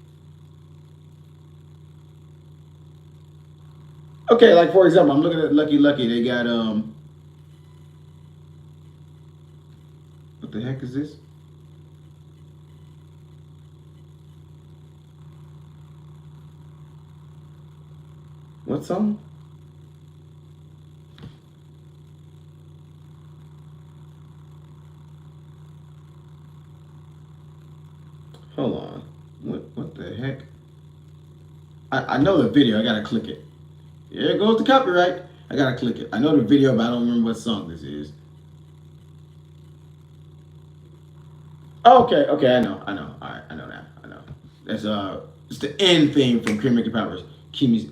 Okay, like for example, I'm looking at Lucky. They got what the heck is this? What song? Hold on. What the heck? I know the video. I gotta click it. There goes the copyright. I gotta click it. I know the video, but I don't remember what song this is. Okay, I know. All right, I know now. I know. That's it's the end theme from Cream Making Powers, Kimi.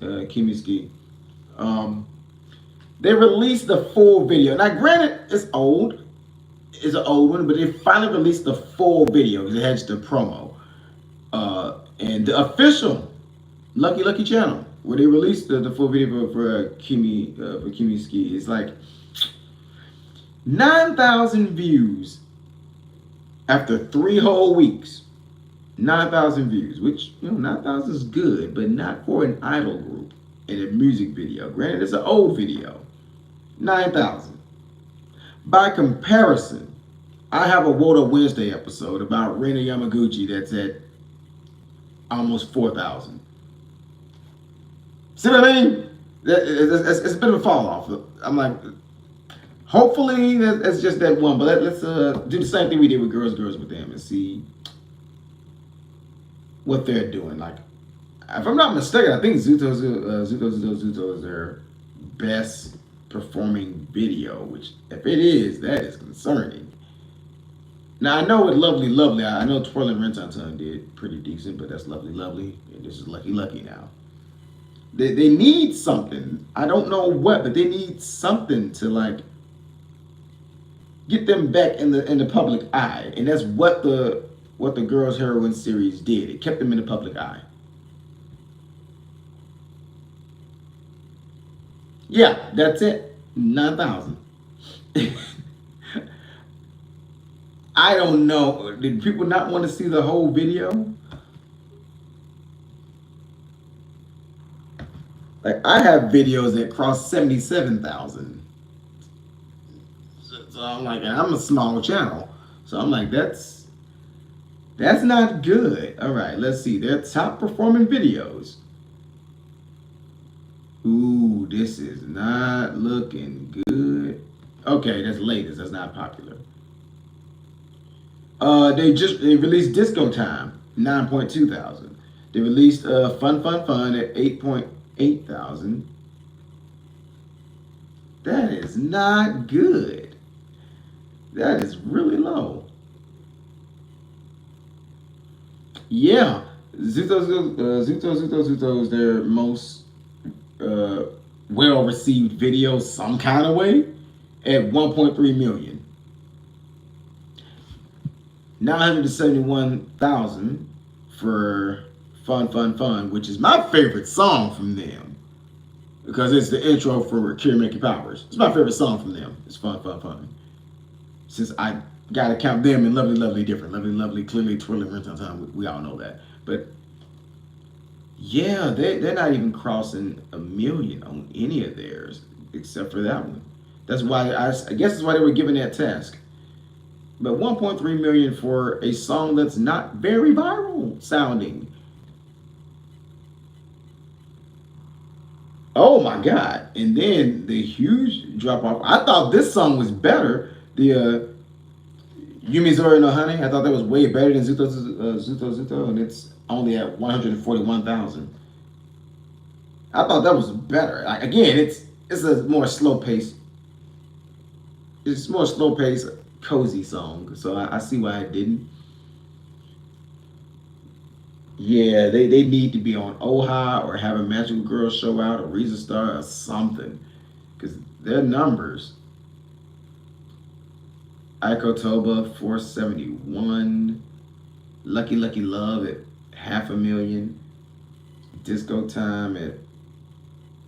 They released the full video. Now, granted, it's old. It's an old one, but they finally released the full video because it had just a promo. And the official Lucky channel, where they released the full video for Kimi Ski, is like 9,000 views after 3 whole weeks. 9,000 views, which 9,000 is good, but not for an idol group in a music video. Granted, it's an old video. 9,000. By comparison, I have a Woto Wednesday episode about Rena Yamaguchi that's at almost 4,000. See what I mean? It's a bit of a fall off. I'm like, hopefully that's just that one. But let's do the same thing we did with Girls with them and see what they're doing. Like, if I'm not mistaken, I think Zuto is their best performing video, which if it is, that is concerning. Now I know with Lovely, I know Twirling Rinton did pretty decent, but that's Lovely, and this is Lucky now. They need something. I don't know what, but they need something to like get them back in the public eye, and that's what the Girls Heroine series did. It kept them in the public eye. Yeah, that's it. 9,000. I don't know. Did people not want to see the whole video? Like I have videos that cross 77,000. So I'm like, and I'm a small channel, so I'm like, that's not good. All right, let's see. Their top performing videos. Ooh, this is not looking good. Okay, that's latest. That's not popular. They released Disco Time, 9.2 thousand. They released Fun at 8.8 thousand. That is not good. That is really low. Yeah, Zuto is their most uh, well received video, some kind of way, at 1.3 million. 971,000 for Fun, which is my favorite song from them because it's the intro for Cure Making Powers. It's my favorite song from them. It's Fun. Since I gotta count them and Lovely different. Lovely, clearly Twirling Rinse on Time. We all know that. But yeah, they're not even crossing a million on any of theirs except for that one. That's why I guess that's why they were given that task. But 1.3 million for a song that's not very viral sounding. Oh my God. And then the huge drop off. I thought this song was better. The Yumizori no Honey. I thought that was way better than Zuto, and it's only at 141,000. I thought that was better. Like, again, it's a more slow pace. It's more slow pace, cozy song. So I see why it didn't. Yeah, they need to be on Oha or have a Magical Girl show out or Reza Star or something. Because their numbers. Aiko Toba, 471. Lucky Love at 500,000. Disco Time at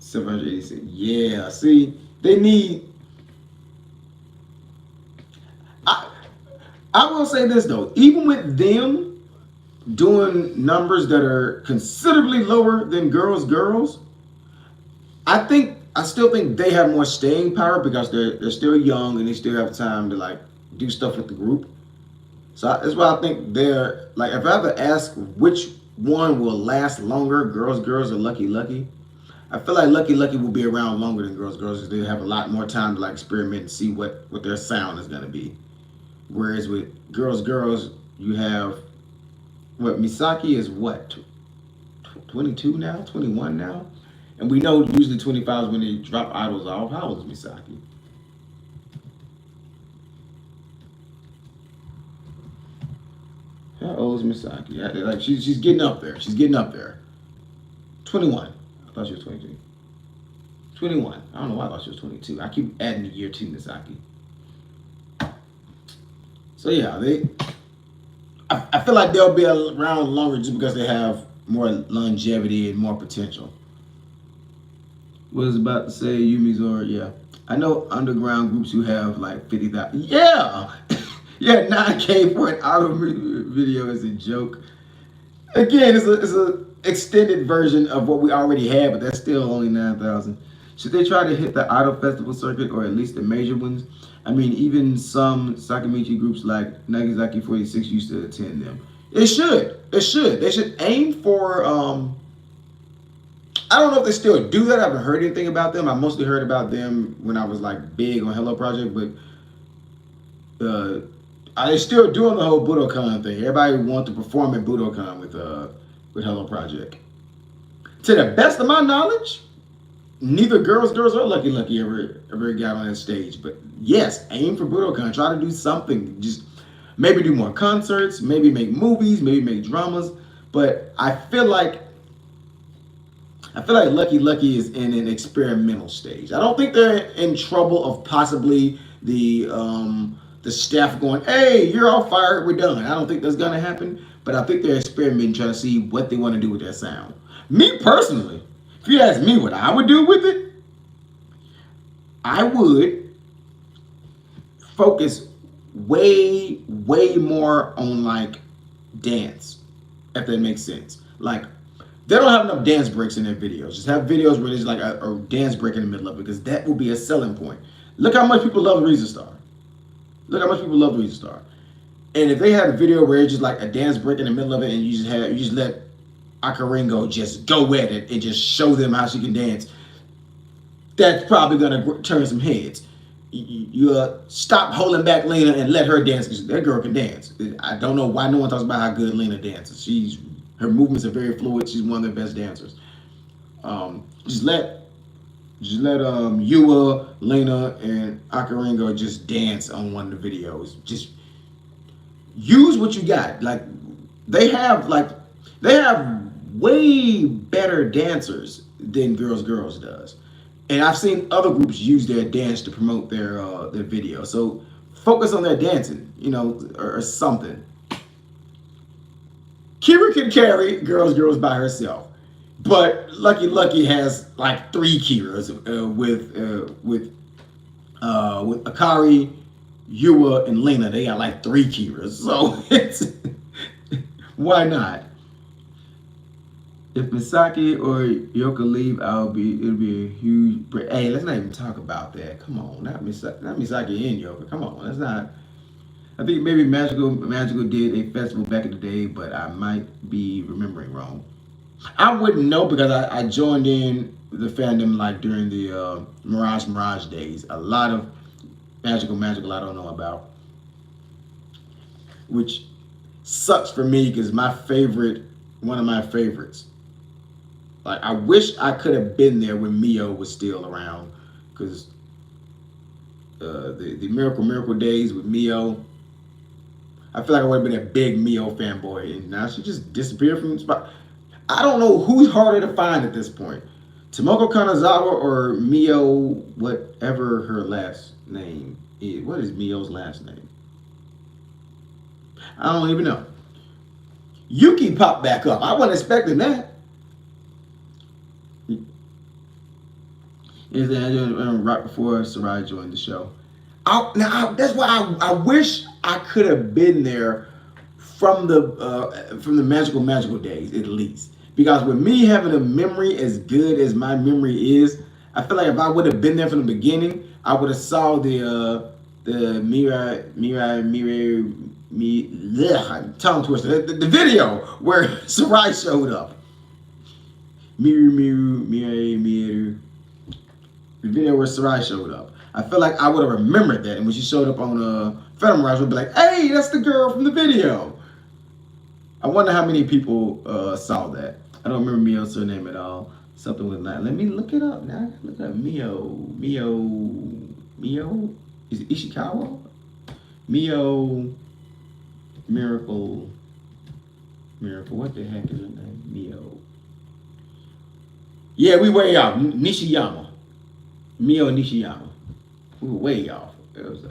786. Yeah, see, they need. I will say this though, even with them doing numbers that are considerably lower than Girls, I still think they have more staying power because they're still young and they still have time to like do stuff with the group. So that's why I think they're like, if I have to ask which one will last longer, Girls or Lucky, I feel like Lucky will be around longer than Girls because they have a lot more time to like experiment and see what their sound is gonna be. Whereas with Girls, you have what Misaki is what 22 now, 21 now, and we know usually 25 is when they drop idols off. How old is Misaki? How old is Misaki? Like she's getting up there. She's getting up there. 21. I thought she was 22. 21. I don't know why I thought she was 22. I keep adding the year to Misaki. So yeah, I feel like they'll be around longer just because they have more longevity and more potential. What I was about to say, Yumizor, yeah. I know underground groups who have like 50,000. Yeah! Yeah, 9K for an auto video is a joke. Again, it's a extended version of what we already had, but that's still only 9,000. Should they try to hit the idol festival circuit or at least the major ones? I mean, even some Sakamichi groups like Nagazaki 46 used to attend them. It should. They should aim for. I don't know if they still do that. I haven't heard anything about them. I mostly heard about them when I was like big on Hello Project, but are they still doing the whole Budokan thing? Everybody wants to perform at Budokan with Hello Project. To the best of my knowledge, neither Girls or Lucky ever got on that stage. But yes, aim for Budokan. Try to do something. Just maybe do more concerts. Maybe make movies. Maybe make dramas. But I feel like Lucky is in an experimental stage. I don't think they're in trouble of possibly the staff going, "Hey, you're all fired. We're done." I don't think that's gonna happen. But I think they're experimenting, trying to see what they want to do with their sound. Me personally, if you ask me what I would do with it, I would focus way more on like dance, if that makes sense. Like they don't have enough dance breaks in their videos. Just have videos where there's like a dance break in the middle of it, because that will be a selling point. Look how much people love Reza Star. Look how much people love Reza Star. And if they had a video where it's just like a dance break in the middle of it, and you just let Akaringo just go at it and just show them how she can dance, that's probably gonna turn some heads. You stop holding back Lena and let her dance, because that girl can dance. I don't know why no one talks about how good Lena dances. Her movements are very fluid. She's one of the best dancers. Just let Yua, Lena, and Akaringo just dance on one of the videos. Just use what you got. Like they have way better dancers than Girls does. And I've seen other groups use their dance to promote their video. So focus on their dancing, or something. Kira can carry Girls by herself, but Lucky has like 3 Kiras with Akari, Yua, and Lena. They got like 3 Kiras, so it's why not? If Misaki or Yoko leave, it'll be a huge break. Hey, let's not even talk about that. Come on, not Misaki and Yoko. Come on, let's not. I think maybe Magical did a festival back in the day, but I might be remembering wrong. I wouldn't know, because I joined in the fandom like during the Mirage days. A lot of Magical I don't know about, which sucks for me, because one of my favorites. Like I wish I could have been there when Mio was still around, because the Miracle days with Mio, I feel like I would have been a big Mio fanboy, and now she just disappeared from the spot. I don't know who's harder to find at this point, Tomoko Kanazawa or Mio, whatever her last name is. What is Mio's last name? I don't even know. Yuki popped back up. I wasn't expecting that. Is that right before Sarai joined the show? That's why I wish I could have been there from the magical days, at least, because with me having a memory as good as my memory is, I feel like if I would have been there from the beginning, I would have saw the tongue twister, the video where Sarai showed up. Mirai. The video where Sarai showed up. I feel like I would have remembered that, and when she showed up on Phantom Rise, would be like, "Hey, that's the girl from the video." I wonder how many people saw that. I don't remember Mio's surname at all. Something with that. Let me look it up now. Look at Mio. Is it Ishikawa? Mio. Miracle. What the heck is her name? Mio. Yeah, we way off. Nishiyama. Mio Nishiyama. We were way off. It was,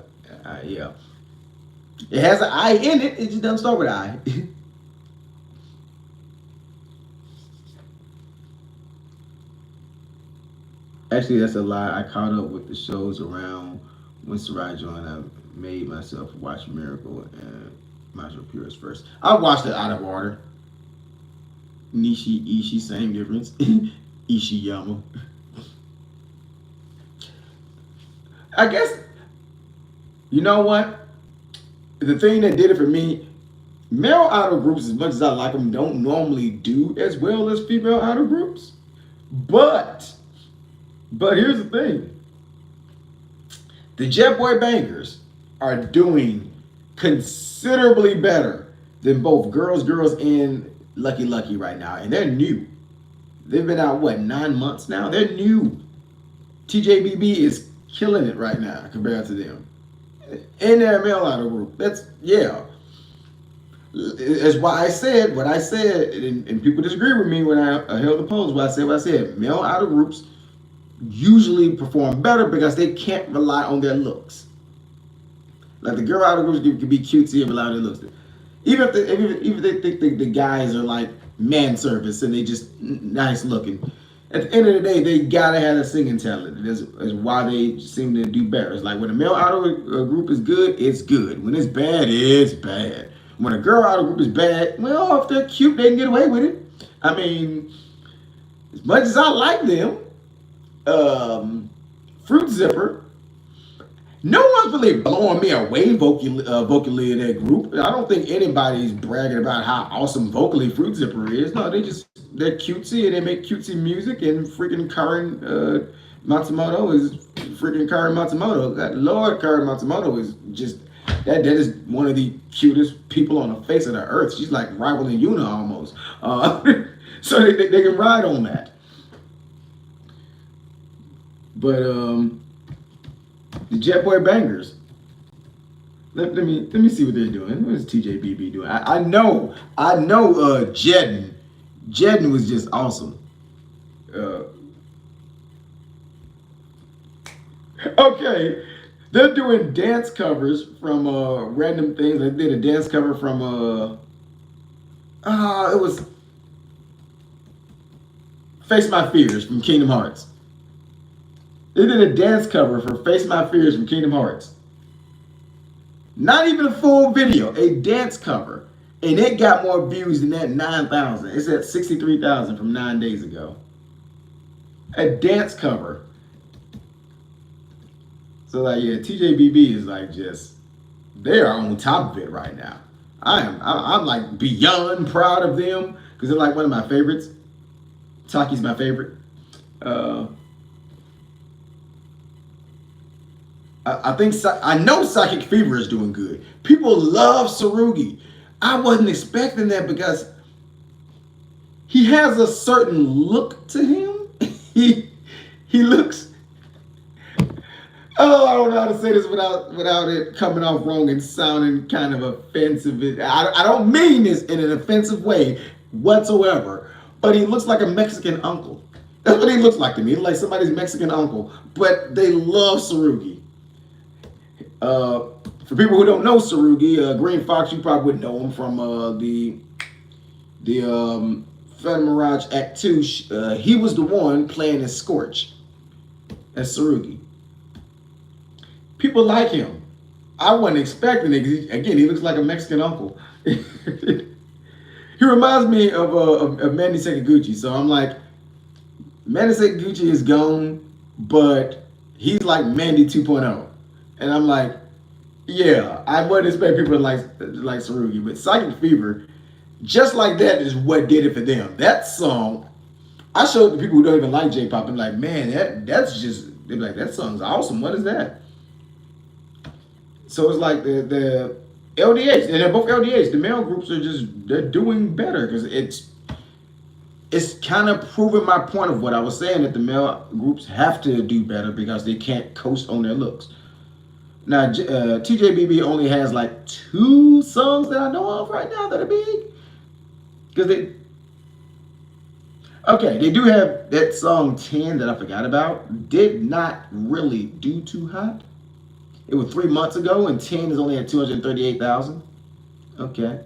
yeah. It has an I in it. It just doesn't start with I. Actually, that's a lie. I caught up with the shows around when Sarai joined. I made myself watch Miracle and Major Purist first. I watched it out of order. Ishii, same difference. Ishiyama. I guess, you know what? The thing that did it for me, male idol groups, as much as I like them, don't normally do as well as female idol groups. But here's the thing. The Jet Boy Bangers are doing considerably better than both Girls and Lucky right now. And they're new. They've been out, 9 months now? They're new. TJBB is killing it right now compared to them. In their male idol group. That's, yeah. That's why I said what I said, and people disagree with me when I held the polls. What I said. Male idol groups usually perform better because they can't rely on their looks. Like the girl idol groups can be cutesy and rely on their looks. Even if they think the guys are like man service and they just nice looking. At the end of the day, they gotta have a singing talent. That's why they seem to do better. It's like when a male idol group is good, it's good. When it's bad, it's bad. When a girl idol group is bad, well, if they're cute, they can get away with it. I mean, as much as I like them, Fruit Zipper, no one's really blowing me away vocally in that group. I don't think anybody's bragging about how awesome vocally Fruit Zipper is. No, they're cutesy and they make cutesy music. And freaking Karen Matsumoto is freaking Karen Matsumoto. That Lord Karen Matsumoto is just that is one of the cutest people on the face of the earth. She's like rivaling Yuna almost. So they can ride on that. But the Jet Boy Bangers. Let me see what they're doing. What is TJBB doing? I know Jedden. Jedden was just awesome. Okay. They're doing dance covers from random things. They did a dance cover from it was Face My Fears from Kingdom Hearts. They did a dance cover for Face My Fears from Kingdom Hearts. Not even a full video, a dance cover. And it got more views than that 9,000. It's at 63,000 from 9 days ago. A dance cover. So like, yeah, TJBB is like just, they are on top of it right now. I'm like beyond proud of them because they're like one of my favorites. Taki's my favorite. I know Psychic Fever is doing good. People love Tsurugi. I wasn't expecting that because he has a certain look to him. He looks. Oh, I don't know how to say this without it coming off wrong and sounding kind of offensive. I don't mean this in an offensive way whatsoever, but he looks like a Mexican uncle. That's what he looks like to me. Like somebody's Mexican uncle. But they love Tsurugi. For people who don't know Tsurugi, Green Fox, you probably would know him from the Phantom Mirage Act 2. He was the one playing as Scorch, as Tsurugi. People like him. I wasn't expecting it. Again, he looks like a Mexican uncle. He reminds me of Mandy Sakaguchi. So I'm like, Mandy Sakaguchi is gone, but he's like Mandy 2.0. And I'm like, yeah, I wouldn't expect people to like Tsurugi, but Psychic Fever, just like that is what did it for them. That song, I showed the people who don't even like J-pop and like, man, that's just, they're like, that song's awesome. What is that? So it's like the LDH, and they're both LDH. The male groups are they're doing better because it's kind of proving my point of what I was saying, that the male groups have to do better because they can't coast on their looks. Now, TJBB only has like 2 songs that I know of right now that are big. Because they do have that song 10 that I forgot about. Did not really do too hot. It was 3 months ago, and 10 is only at 238,000. Okay.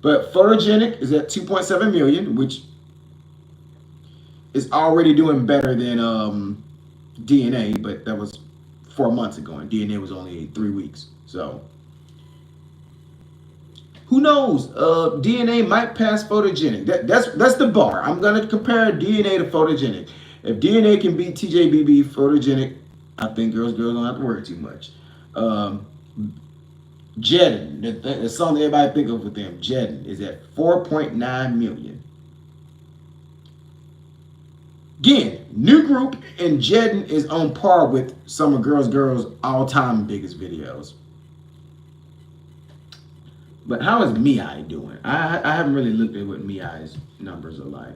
But Photogenic is at 2.7 million, which is already doing better than DNA, but that was 4 months ago, and DNA was only 3 weeks. So who knows? DNA might pass Photogenic. That's the bar. I'm gonna compare DNA to Photogenic. If DNA can beat TJBB, Photogenic, I think girls don't have to worry too much. Jedden, the song that everybody think of with them, Jedden, is at 4.9 million. Again, new group, and Jedden is on par with some of Girls' all-time biggest videos. But how is Miai doing? I haven't really looked at what Miai's numbers are like.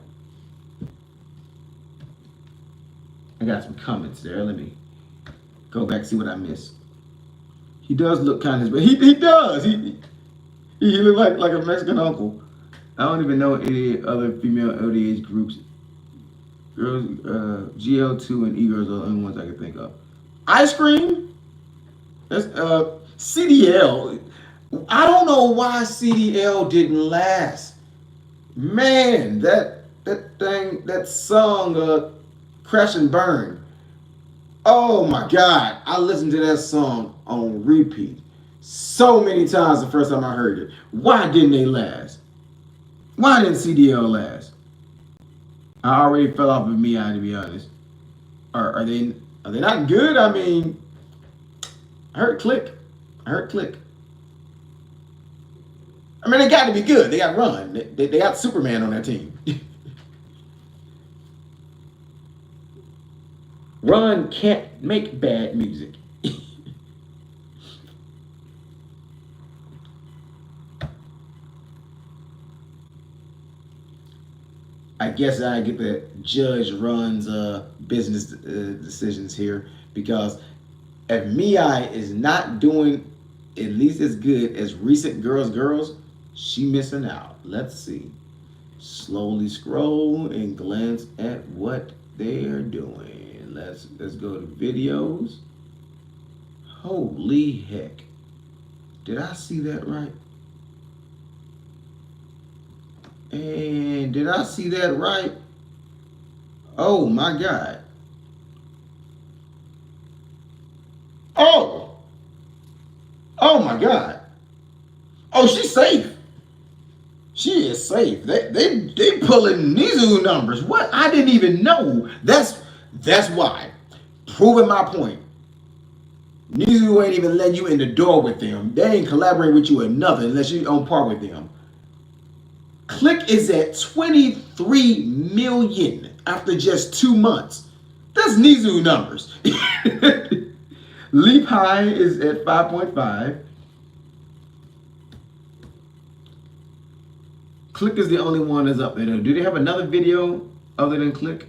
I got some comments there. Let me go back, see what I missed. He does look kind of, but he does. He look like a Mexican uncle. I don't even know any other female LDH groups. Girls, GL2 and E-Girls are the only ones I can think of. Ice Cream? That's CDL. I don't know why CDL didn't last. Man, that thing, that song, Crash and Burn. Oh my God. I listened to that song on repeat so many times the first time I heard it. Why didn't they last? Why didn't CDL last? I already fell off with Miai, to be honest. Are they not good? I mean, I heard Click. I mean, they got to be good. They got Run. They got Superman on their team. Run can't make bad music. I guess I get to judge Run's business decisions here, because if Miai is not doing at least as good as recent Girls, she missing out. Let's see. Slowly scroll and glance at what they're doing. Let's go to videos. Holy heck. Did I see that right? And did I see that right? Oh my God. Oh my God. Oh, she's safe. She is safe. They pulling Nizu numbers. What? I didn't even know. That's why. Proving my point. Nizu ain't even letting you in the door with them. They ain't collaborating with you or nothing unless you're on par with them. Click is at 23 million after just 2 months. That's Nizu numbers. Leap High is at 5.5. Click is the only one that's up there. Do they have another video other than Click?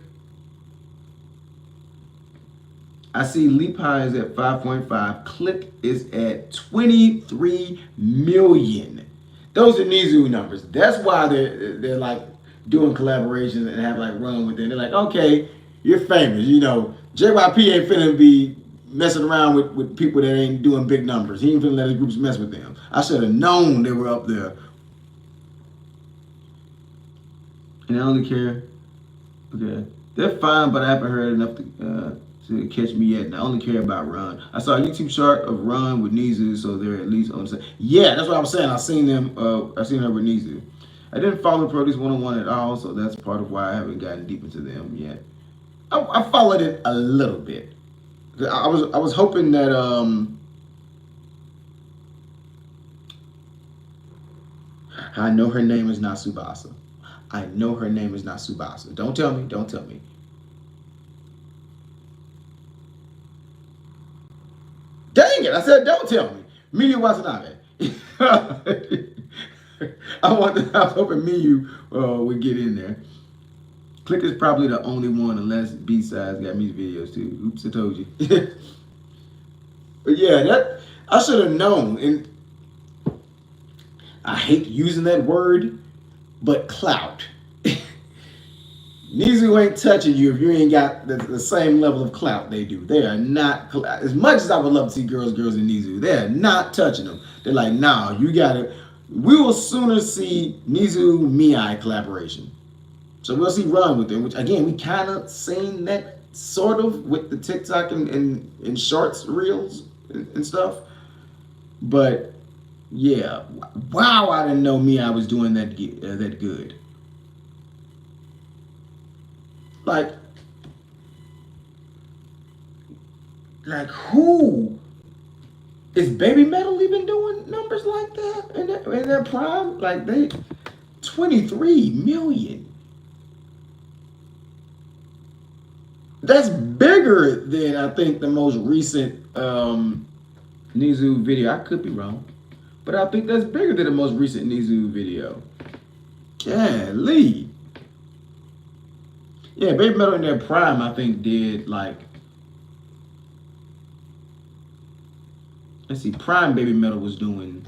I see Leap High is at 5.5. Click is at 23 million. Those are Nizu numbers. That's why they're like doing collaborations and have like Run with them. They're like, okay, you're famous. You know, JYP ain't finna be messing around with people that ain't doing big numbers. He ain't finna let his groups mess with them. I should have known they were up there. And I only care. Okay, they're fine, but I haven't heard enough to catch me yet. And I only care about Run. I saw a YouTube chart of Run with Nizu, so they're at least on the same. Yeah, that's what I was saying. I seen them. I seen her with Nizu. I didn't follow Produce 101 at all, so that's part of why I haven't gotten deep into them yet. I followed it a little bit. I was hoping that I know her name is not Tsubasa. I know her name is not Tsubasa. Don't tell me. Don't tell me. Dang it! I said don't tell me. Miyu Watanabe. I was hoping Miyu would get in there. Click is probably the only one, unless B-Sides got music videos too. Oops, I told you. But yeah, that I should have known. And I hate using that word, but clout. Nizu ain't touching you if you ain't got the same level of clout they do. They are not, as much as I would love to see girls and Nizu, they are not touching them. They're like, nah, you gotta, we will sooner see Nizu Miai collaboration. So we'll see Run with them, which again, we kind of seen that sort of with the TikTok and shorts reels and stuff. But yeah, wow, I didn't know Miai was doing that good. Like who is Baby Metal even doing numbers like that in their prime? Like they 23 million. That's bigger than I think the most recent Nizu video. I could be wrong, but I think that's bigger than the most recent Nizu video. Golly. Yeah, Baby Metal in their prime, I think, did like, let's see, prime Baby Metal was doing.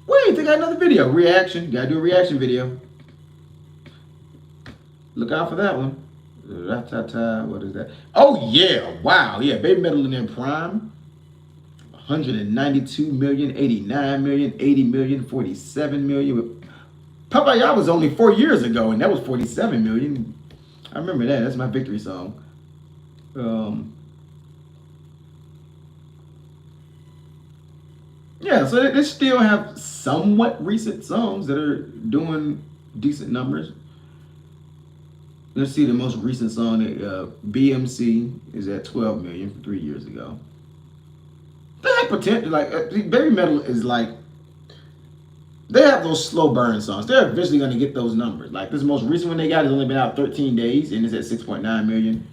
Wait, they got another video. Reaction. Gotta do a reaction video. Look out for that one. Ra-ta-ta, what is that? Oh, yeah. Wow. Yeah, Baby Metal in their prime. 192 million, 89 million, 80 million, 47 million. Papaya was only 4 years ago, and that was 47 million. I remember that. That's my victory song. Yeah, so they still have somewhat recent songs that are doing decent numbers. Let's see the most recent song. BMC is at 12 million from 3 years ago. They have potential. Like Baby Metal is like, they have those slow burn songs. They're eventually going to get those numbers. Like this most recent one they got has only been out 13 days and it's at 6.9 million.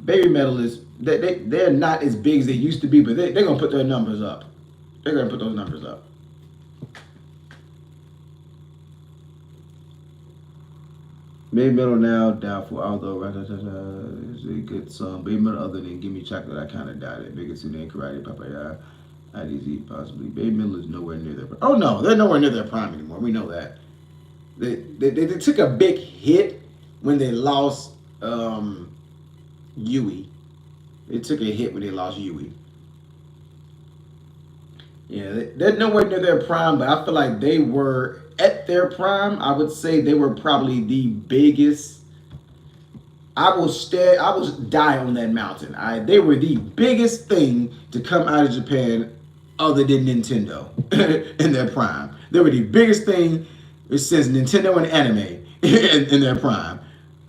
Baby Metal is they're not as big as they used to be, but they're going to put their numbers up. They're going to put those numbers up. Baby Metal now doubtful, although is a good song. Baby Metal other than Give Me Chocolate, I kind of doubt it. Biggest Tune Karate, Papaya, IDZ possibly. Baby Metal is nowhere near their prime. Oh no, they're nowhere near their prime anymore. We know that. They took a big hit when they lost Yui. They took a hit when they lost Yui. Yeah, they're nowhere near their prime, but I feel like they were at their prime. I would say they were probably the biggest. I will die on that mountain. They were the biggest thing to come out of Japan other than Nintendo in their prime. They were the biggest thing since Nintendo and anime in their prime.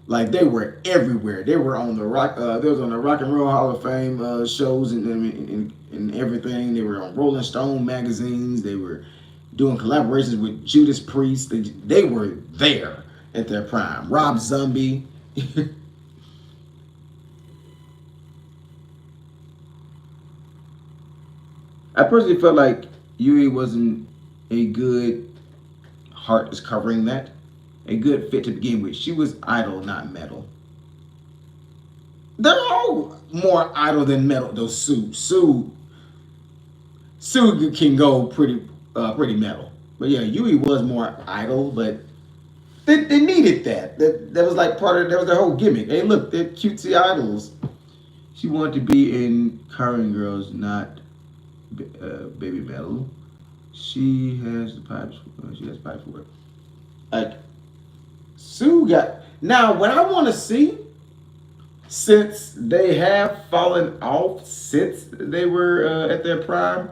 Like they were everywhere. They were on the rock. They was on the Rock and Roll Hall of Fame shows and everything. They were on Rolling Stone magazines. They were doing collaborations with Judas Priest. They were there at their prime. Rob Zombie. I personally felt like Yui wasn't a good, Heart is covering that, a good fit to begin with. She was idol, not metal. They're all more idol than metal, though. Sue can go pretty metal. But yeah, Yui was more idol, but they needed that. That was like that was their whole gimmick. Hey, look, they're cutesy idols. She wanted to be in Karen Girls, not Baby Metal. She has the pipes. She has pipes for it. Like Sue got now. What I want to see, since they have fallen off since they were at their prime,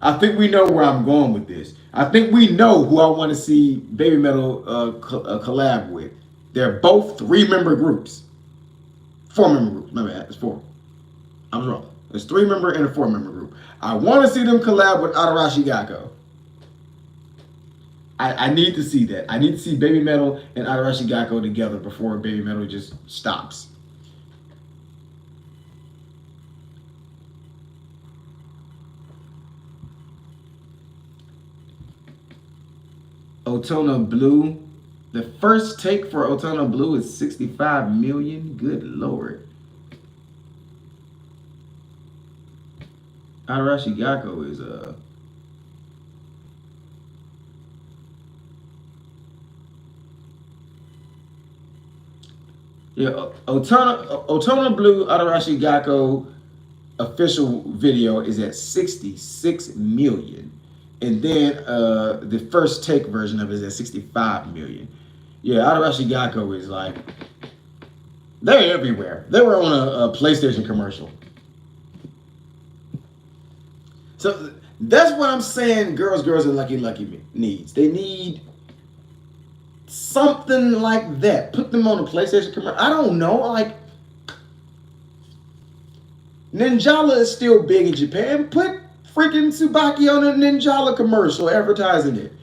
I think we know where I'm going with this. I think we know who I want to see Baby Metal collab with. They're both 3-member groups. 4-member groups. My bad. It's 4. I was wrong. It's 3-member and a 4-member group. I want to see them collab with Adarashi Gakko. I need to see that. I need to see Baby Metal and Adarashi Gakko together before Baby Metal just stops. Otona Blue. The first take for Otona Blue is 65 million. Good Lord. Adarashi Gakko is yeah, Otona Blue Adarashi Gakko official video is at 66 million. And then the first take version of it is at 65 million. Yeah, Adarashi Gakko is like, they're everywhere. They were on a PlayStation commercial. So that's what I'm saying Girls and Lucky needs. They need something like that. Put them on a PlayStation commercial. I don't know. Like, Ninjala is still big in Japan. Put freaking Tsubaki on a Ninjala commercial advertising it.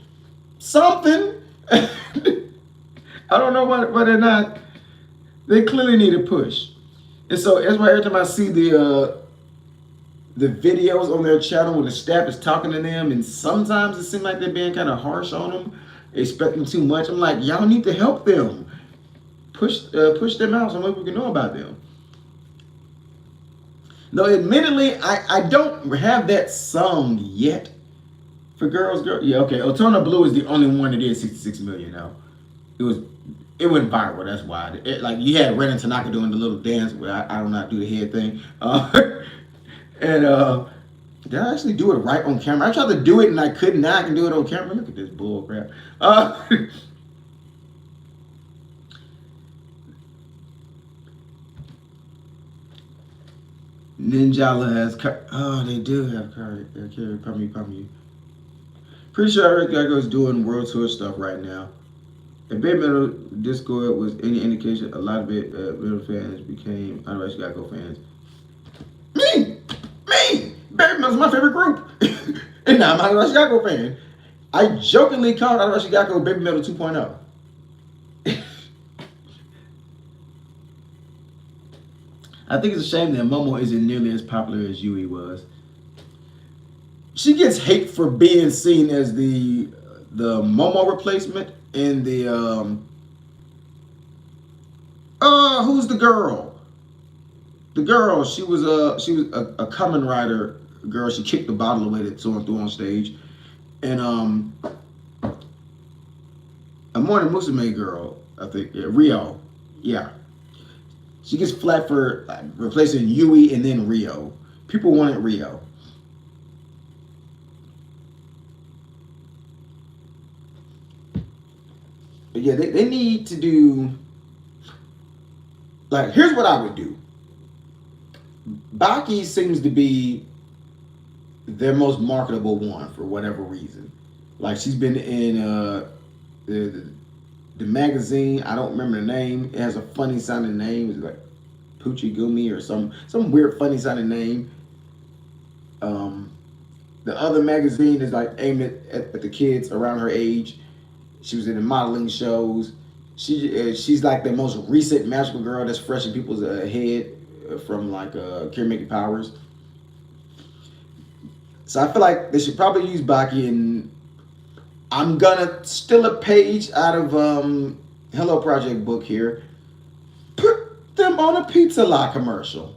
Something. I don't know why they're not. They clearly need a push. And so that's why every time I see the the videos on their channel when the staff is talking to them, and sometimes it seems like they're being kind of harsh on them, expecting too much. I'm like, y'all need to help them, push them out so much we can know about them. Though admittedly, I don't have that song yet for Girls. Yeah, okay. Otona Blue is the only one that did 66 million now. It went viral. That's why. Like you had Ren and Tanaka doing the little dance where I do not do the head thing. And did I actually do it right on camera? I tried to do it and I couldn't. Now I can do it on camera. Look at this bull crap. Ninjala has. Oh, they do have Carrie. Pummy. Pretty sure Eric Geico's doing world tour stuff right now. If Baby Metal Discord was any indication, a lot of it Metal fans became Unrighteous Geico fans. Me! Baby Metal's my favorite group. And now I'm an Unrighteous Geico fan. I jokingly called Unrighteous Geico Baby Metal 2.0. I think it's a shame that Momo isn't nearly as popular as Yui was. She gets hate for being seen as the Momo replacement in the who's the girl? The girl, she was a Kamen Rider girl. She kicked the bottle away that someone threw on stage. And a Morning Musume girl, I think, Rio. Yeah. She gets flat for replacing Yui and then Rio. People wanted Rio. But yeah, they need to do, like, here's what I would do. Baki seems to be their most marketable one for whatever reason. Like, she's been in the magazine. I don't remember the name. It has a funny sounding name. It's like Poochie Gumi or some weird funny sounding name. The other magazine is like aimed at the kids around her age. She was in the modeling shows. She's like the most recent magical girl that's fresh in people's head from like Caremaking Powers. So I feel like they should probably use Baki, and I'm gonna steal a page out of Hello Project book here. Put them on a Pizza Lot commercial.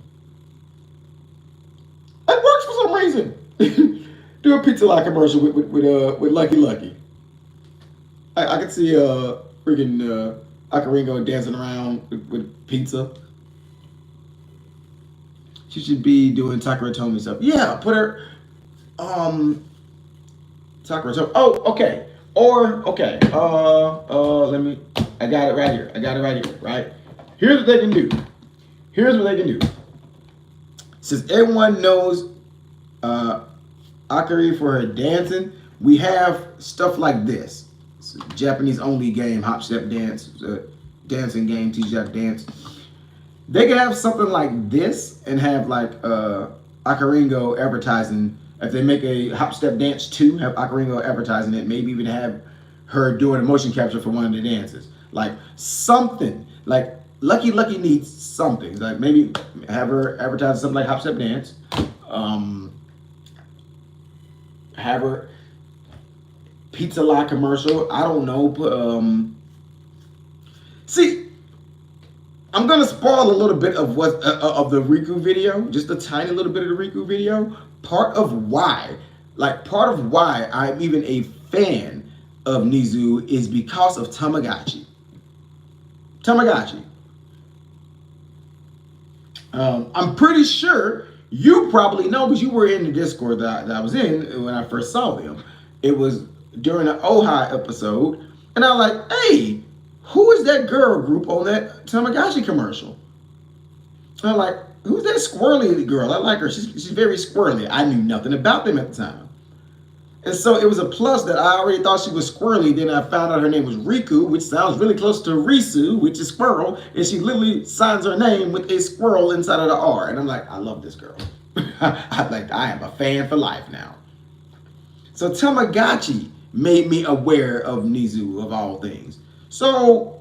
It works for some reason. Do a Pizza Lot commercial with Lucky². I could see freaking Akaringo dancing around with pizza. She should be doing Takara Tomy stuff. Yeah, put her Takara Tomy. Oh, okay. Or okay. Let me. I got it right here. Right. Here's what they can do. Since everyone knows Akari for her dancing, we have stuff like this. It's a Japanese only game, hop step dance, dancing game, teach you how to dance. They can have something like this and have like Akaringo advertising. If they make a hop step dance 2, have Akaringo advertising it. Maybe even have her doing a motion capture for one of the dances. Like something. Like Lucky needs something. Like maybe have her advertise something like hop step dance. Have her Pizza Lot commercial. I don't know. See, I'm gonna spoil a little bit of what of the Riku video, just a tiny little bit of the Riku video. Part of why I'm even a fan of Nizu is because of Tamagotchi. I'm pretty sure you probably know because you were in the Discord that I was in when I first saw them. It was during an Ohai episode, and I was like, hey, who is that girl group on that Tamagotchi commercial? And I'm like, who's that squirrely girl? I like her. She's very squirrely. I knew nothing about them at the time. And so it was a plus that I already thought she was squirrely. Then I found out her name was Riku, which sounds really close to Risu, which is squirrel. And she literally signs her name with a squirrel inside of the R. And I'm like, I love this girl. I am a fan for life now. So Tamagotchi made me aware of Nizu of all things. So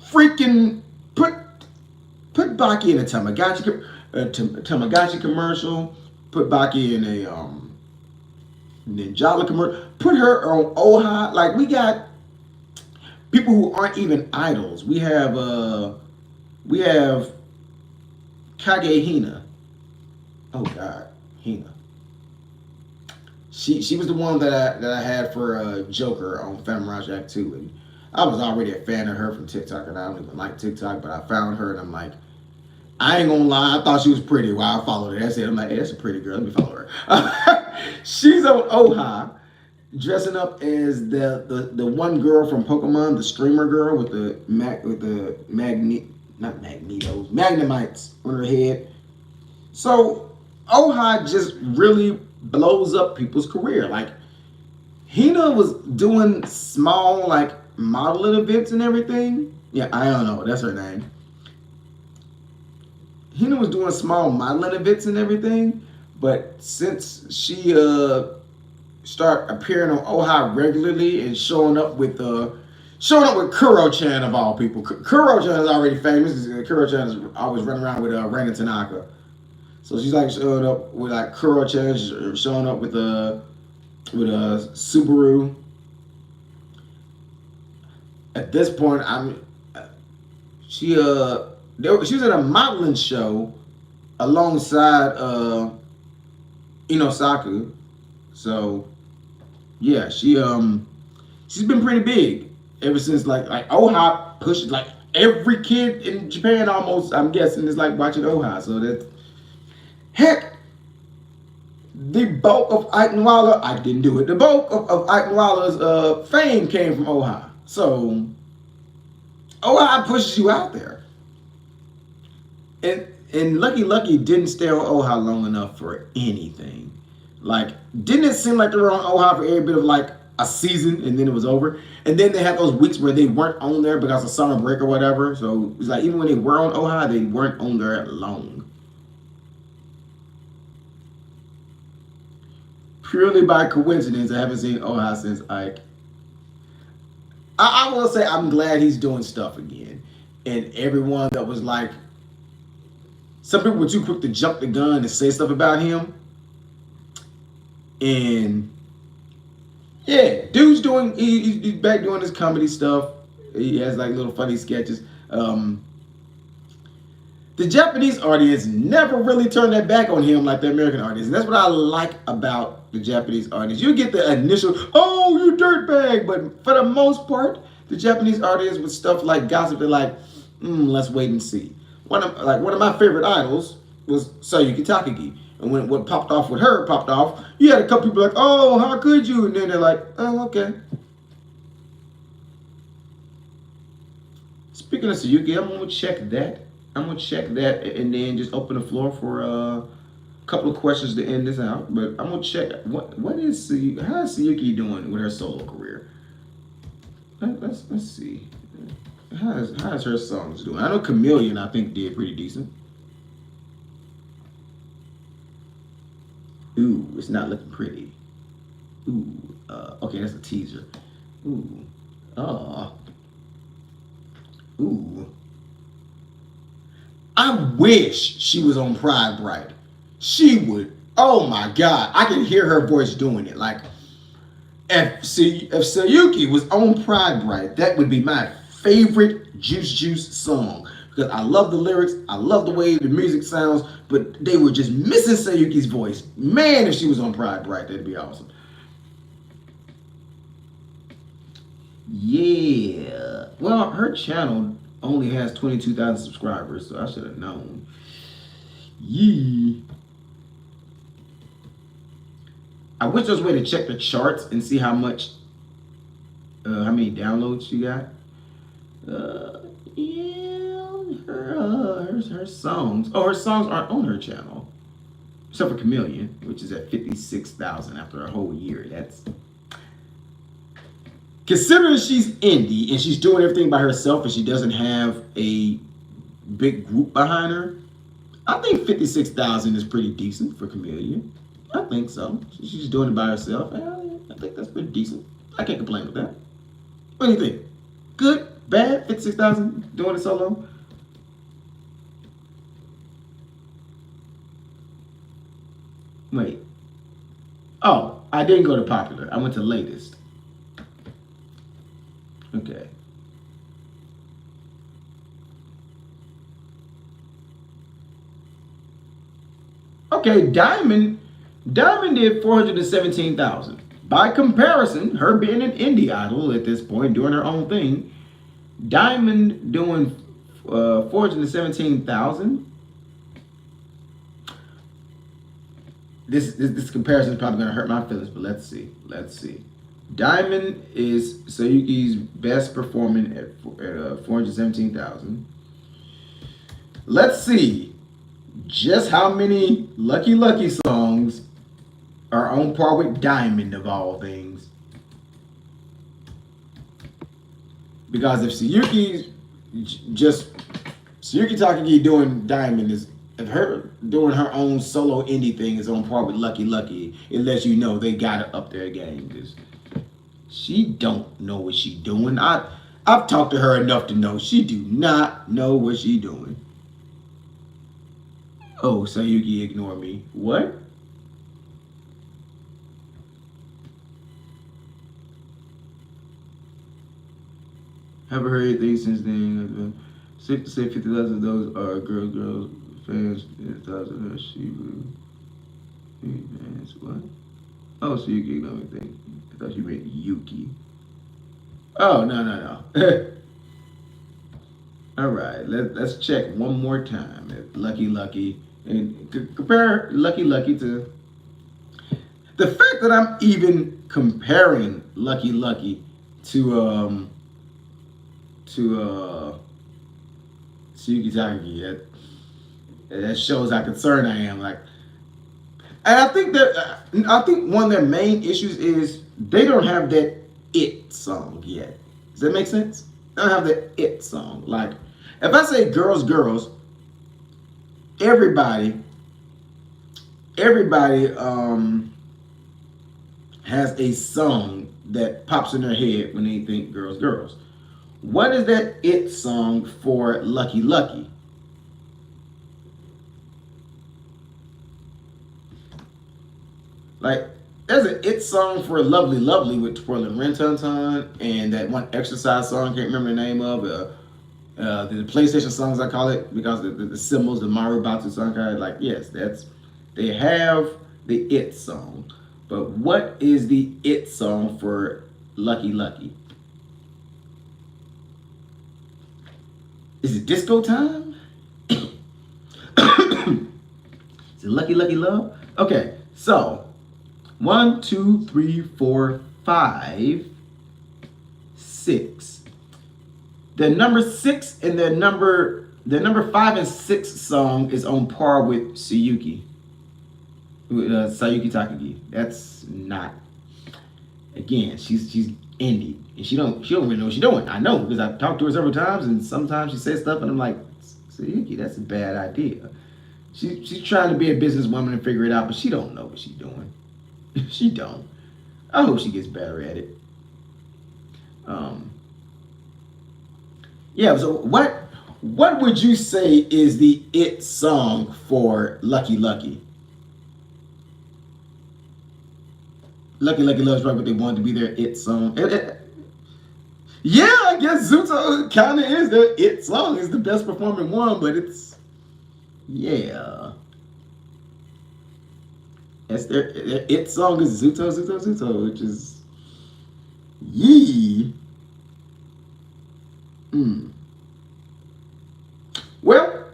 freaking put Baki in a Tamagotchi. Tamagotchi commercial. Put Baki in a Ninjala commercial. Put her on Oha. Like we got people who aren't even idols. We have Kage Hina. Oh God, Hina. She was the one that I had for Joker on Family Act 2, and I was already a fan of her from TikTok, and I don't even like TikTok, but I found her and I'm like, I ain't gonna lie, I thought she was pretty. While I followed her, that's it. I'm like, hey, that's a pretty girl. Let me follow her. She's on Oha, dressing up as the one girl from Pokemon, the streamer girl with the not magnetos, magnemites on her head. So Oha just really blows up people's career. Like Hina was doing small like modeling events and everything. Yeah, I don't know. That's her name. Hina was doing small modeling events and everything, but since she start appearing on Oha regularly and showing up with Kuro-chan of all people. Kuro-chan is already famous. Kuro-chan is always running around with Ran Tanaka. So she's like showing up with like Kuro-chan, showing up with Subaru. At this point, she was at a modeling show alongside Inosaku. So yeah, she's been pretty big ever since like Oha pushed like every kid in Japan almost. I'm guessing is like watching Oha. So that heck, the bulk of Ike Nwala, I didn't do it. The bulk of Ike Nwala's fame came from Oha. So Oha pushes you out there. And Lucky didn't stay on Oha long enough for anything. Like, didn't it seem like they were on Oha for every bit of like a season and then it was over? And then they had those weeks where they weren't on there because of summer break or whatever. So it was like even when they were on Oha, they weren't on there long. Purely by coincidence, I haven't seen Oha since Ike. I will say I'm glad he's doing stuff again. And everyone that was like, some people were too quick to jump the gun and say stuff about him. And yeah, dude's he's back doing his comedy stuff. He has like little funny sketches. The Japanese audience never really turned their back on him like the American audience. And that's what I like about the Japanese audience. You get the initial, oh, you dirtbag. But for the most part, the Japanese audience with stuff like gossip, they're like, let's wait and see. One of my favorite idols was Sayuki Takagi. And when what popped off with her popped off, you had a couple people like, oh, how could you? And then they're like, oh, okay. Speaking of Sayuki, I'm going to check that. And then just open the floor for a couple of questions to end this out. But I'm going to check, how is Sayuki doing with her solo career? Let's see. How's her songs doing? I know Chameleon, I think, did pretty decent. Ooh, it's not looking pretty. Ooh, okay, that's a teaser. Ooh, ooh. I wish she was on Pride Bright. She would. Oh my God, I can hear her voice doing it. Like, if Sayuki was on Pride Bright, that would be my favorite Juice song. Because I love the lyrics, I love the way the music sounds, but they were just missing Sayuki's voice. Man, if she was on Pride Bright, that'd be awesome. Yeah. Well, her channel only has 22,000 subscribers, so I should have known. Yee. I wish there was a way to check the charts and see how many downloads she got. Her songs. Oh, her songs aren't on her channel, except for Chameleon, which is at 56,000 after a whole year. That's considering she's indie and she's doing everything by herself and she doesn't have a big group behind her. I think 56,000 is pretty decent for Chameleon. I think so. She's doing it by herself. I think that's pretty decent. I can't complain with that. What do you think? Good? Bad? 56,000 doing it solo? Wait. Oh, I didn't go to popular. I went to latest. Okay. Okay, Diamond did 417,000. By comparison, her being an indie idol at this point, doing her own thing, Diamond doing 417,000. This comparison is probably gonna hurt my feelings, but let's see. Let's see. Diamond is Sayuki's best performing at 417,000. Let's see just how many Lucky songs are on par with Diamond of all things. Because if Sayuki Takagi doing Diamond is if her doing her own solo indie thing is on par with Lucky, it lets you know they gotta up their game. Cause she don't know what she doing. I've talked to her enough to know she do not know what she doing. Oh, Sayuki ignore me. What? Haven't heard anything since then. Safe to say 50,000 of those are girls fans. 10,000 are Shibu. Fans, what? Oh, Sayuki ignore me. I thought you meant Yuki. Oh, no. All right, let's check one more time at Lucky and compare Lucky to the fact that I'm even comparing Lucky to Sayuki Takagi. That shows how concerned I am. Like, and I think one of their main issues is they don't have that it song yet. Does that make sense? They don't have the it song. Like, if I say girls, everybody has a song that pops in their head when they think girls. What is that it song for Lucky? Like, there's an it song for Lovely with Twirling Ren and that one exercise song, can't remember the name of it. The PlayStation songs, I call it, because the symbols, the Mario Batsu song card, like, yes, they have the it song. But what is the it song for Lucky? Is it Disco Time? Is it Lucky Love? Okay, so 1, 2, 3, 4, 5, 6. The number 6 and the number 5 and 6 song is on par with Sayuki Takagi. That's not. Again, she's indie and she don't really know what she's doing. I know because I've talked to her several times and sometimes she says stuff and I'm like, Sayuki, that's a bad idea. She's trying to be a businesswoman and figure it out, but she don't know what she's doing. She don't. I hope she gets better at it. Yeah, so what would you say is the it song for Lucky? Lucky Love's right, but they wanted to be their it song. Yeah, I guess Zuto kind of is their it song. It's the best performing one, but it's, yeah. That's their it song is Zuto, which is yee. Well,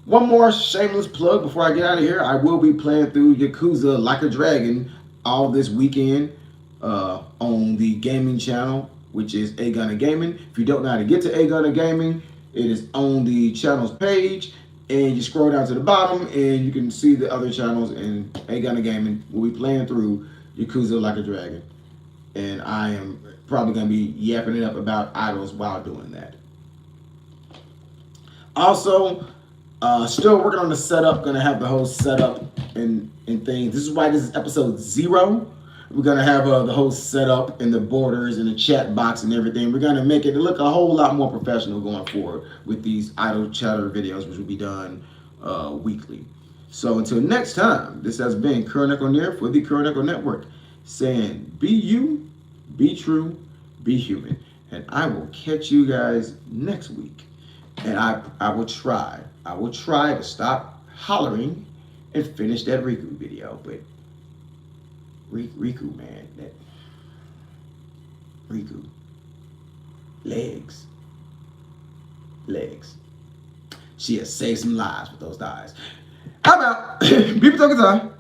one more shameless plug before I get out of here. I will be playing through Yakuza Like a Dragon all this weekend on the gaming channel, which is A Gunna Gaming. If you don't know how to get to A Gunna Gaming, it is on the channel's page, and you scroll down to the bottom, and you can see the other channels. And A Gunna Gaming will be playing through Yakuza Like a Dragon, and I am probably going to be yapping it up about idols while doing that. Also, still working on the setup. Going to have the whole setup and things. This is why this is episode 0. We're going to have the whole setup and the borders and the chat box and everything. We're going to make it look a whole lot more professional going forward with these idol chatter videos, which will be done weekly. So until next time, this has been Current Echo Near for the Current Echo Network, saying be you, be true, be human. And I will catch you guys next week. And I will try. I will try to stop hollering and finish that Riku video. But Riku, man, that Riku. Legs. Legs. She has saved some lives with those thighs. How about people talking time?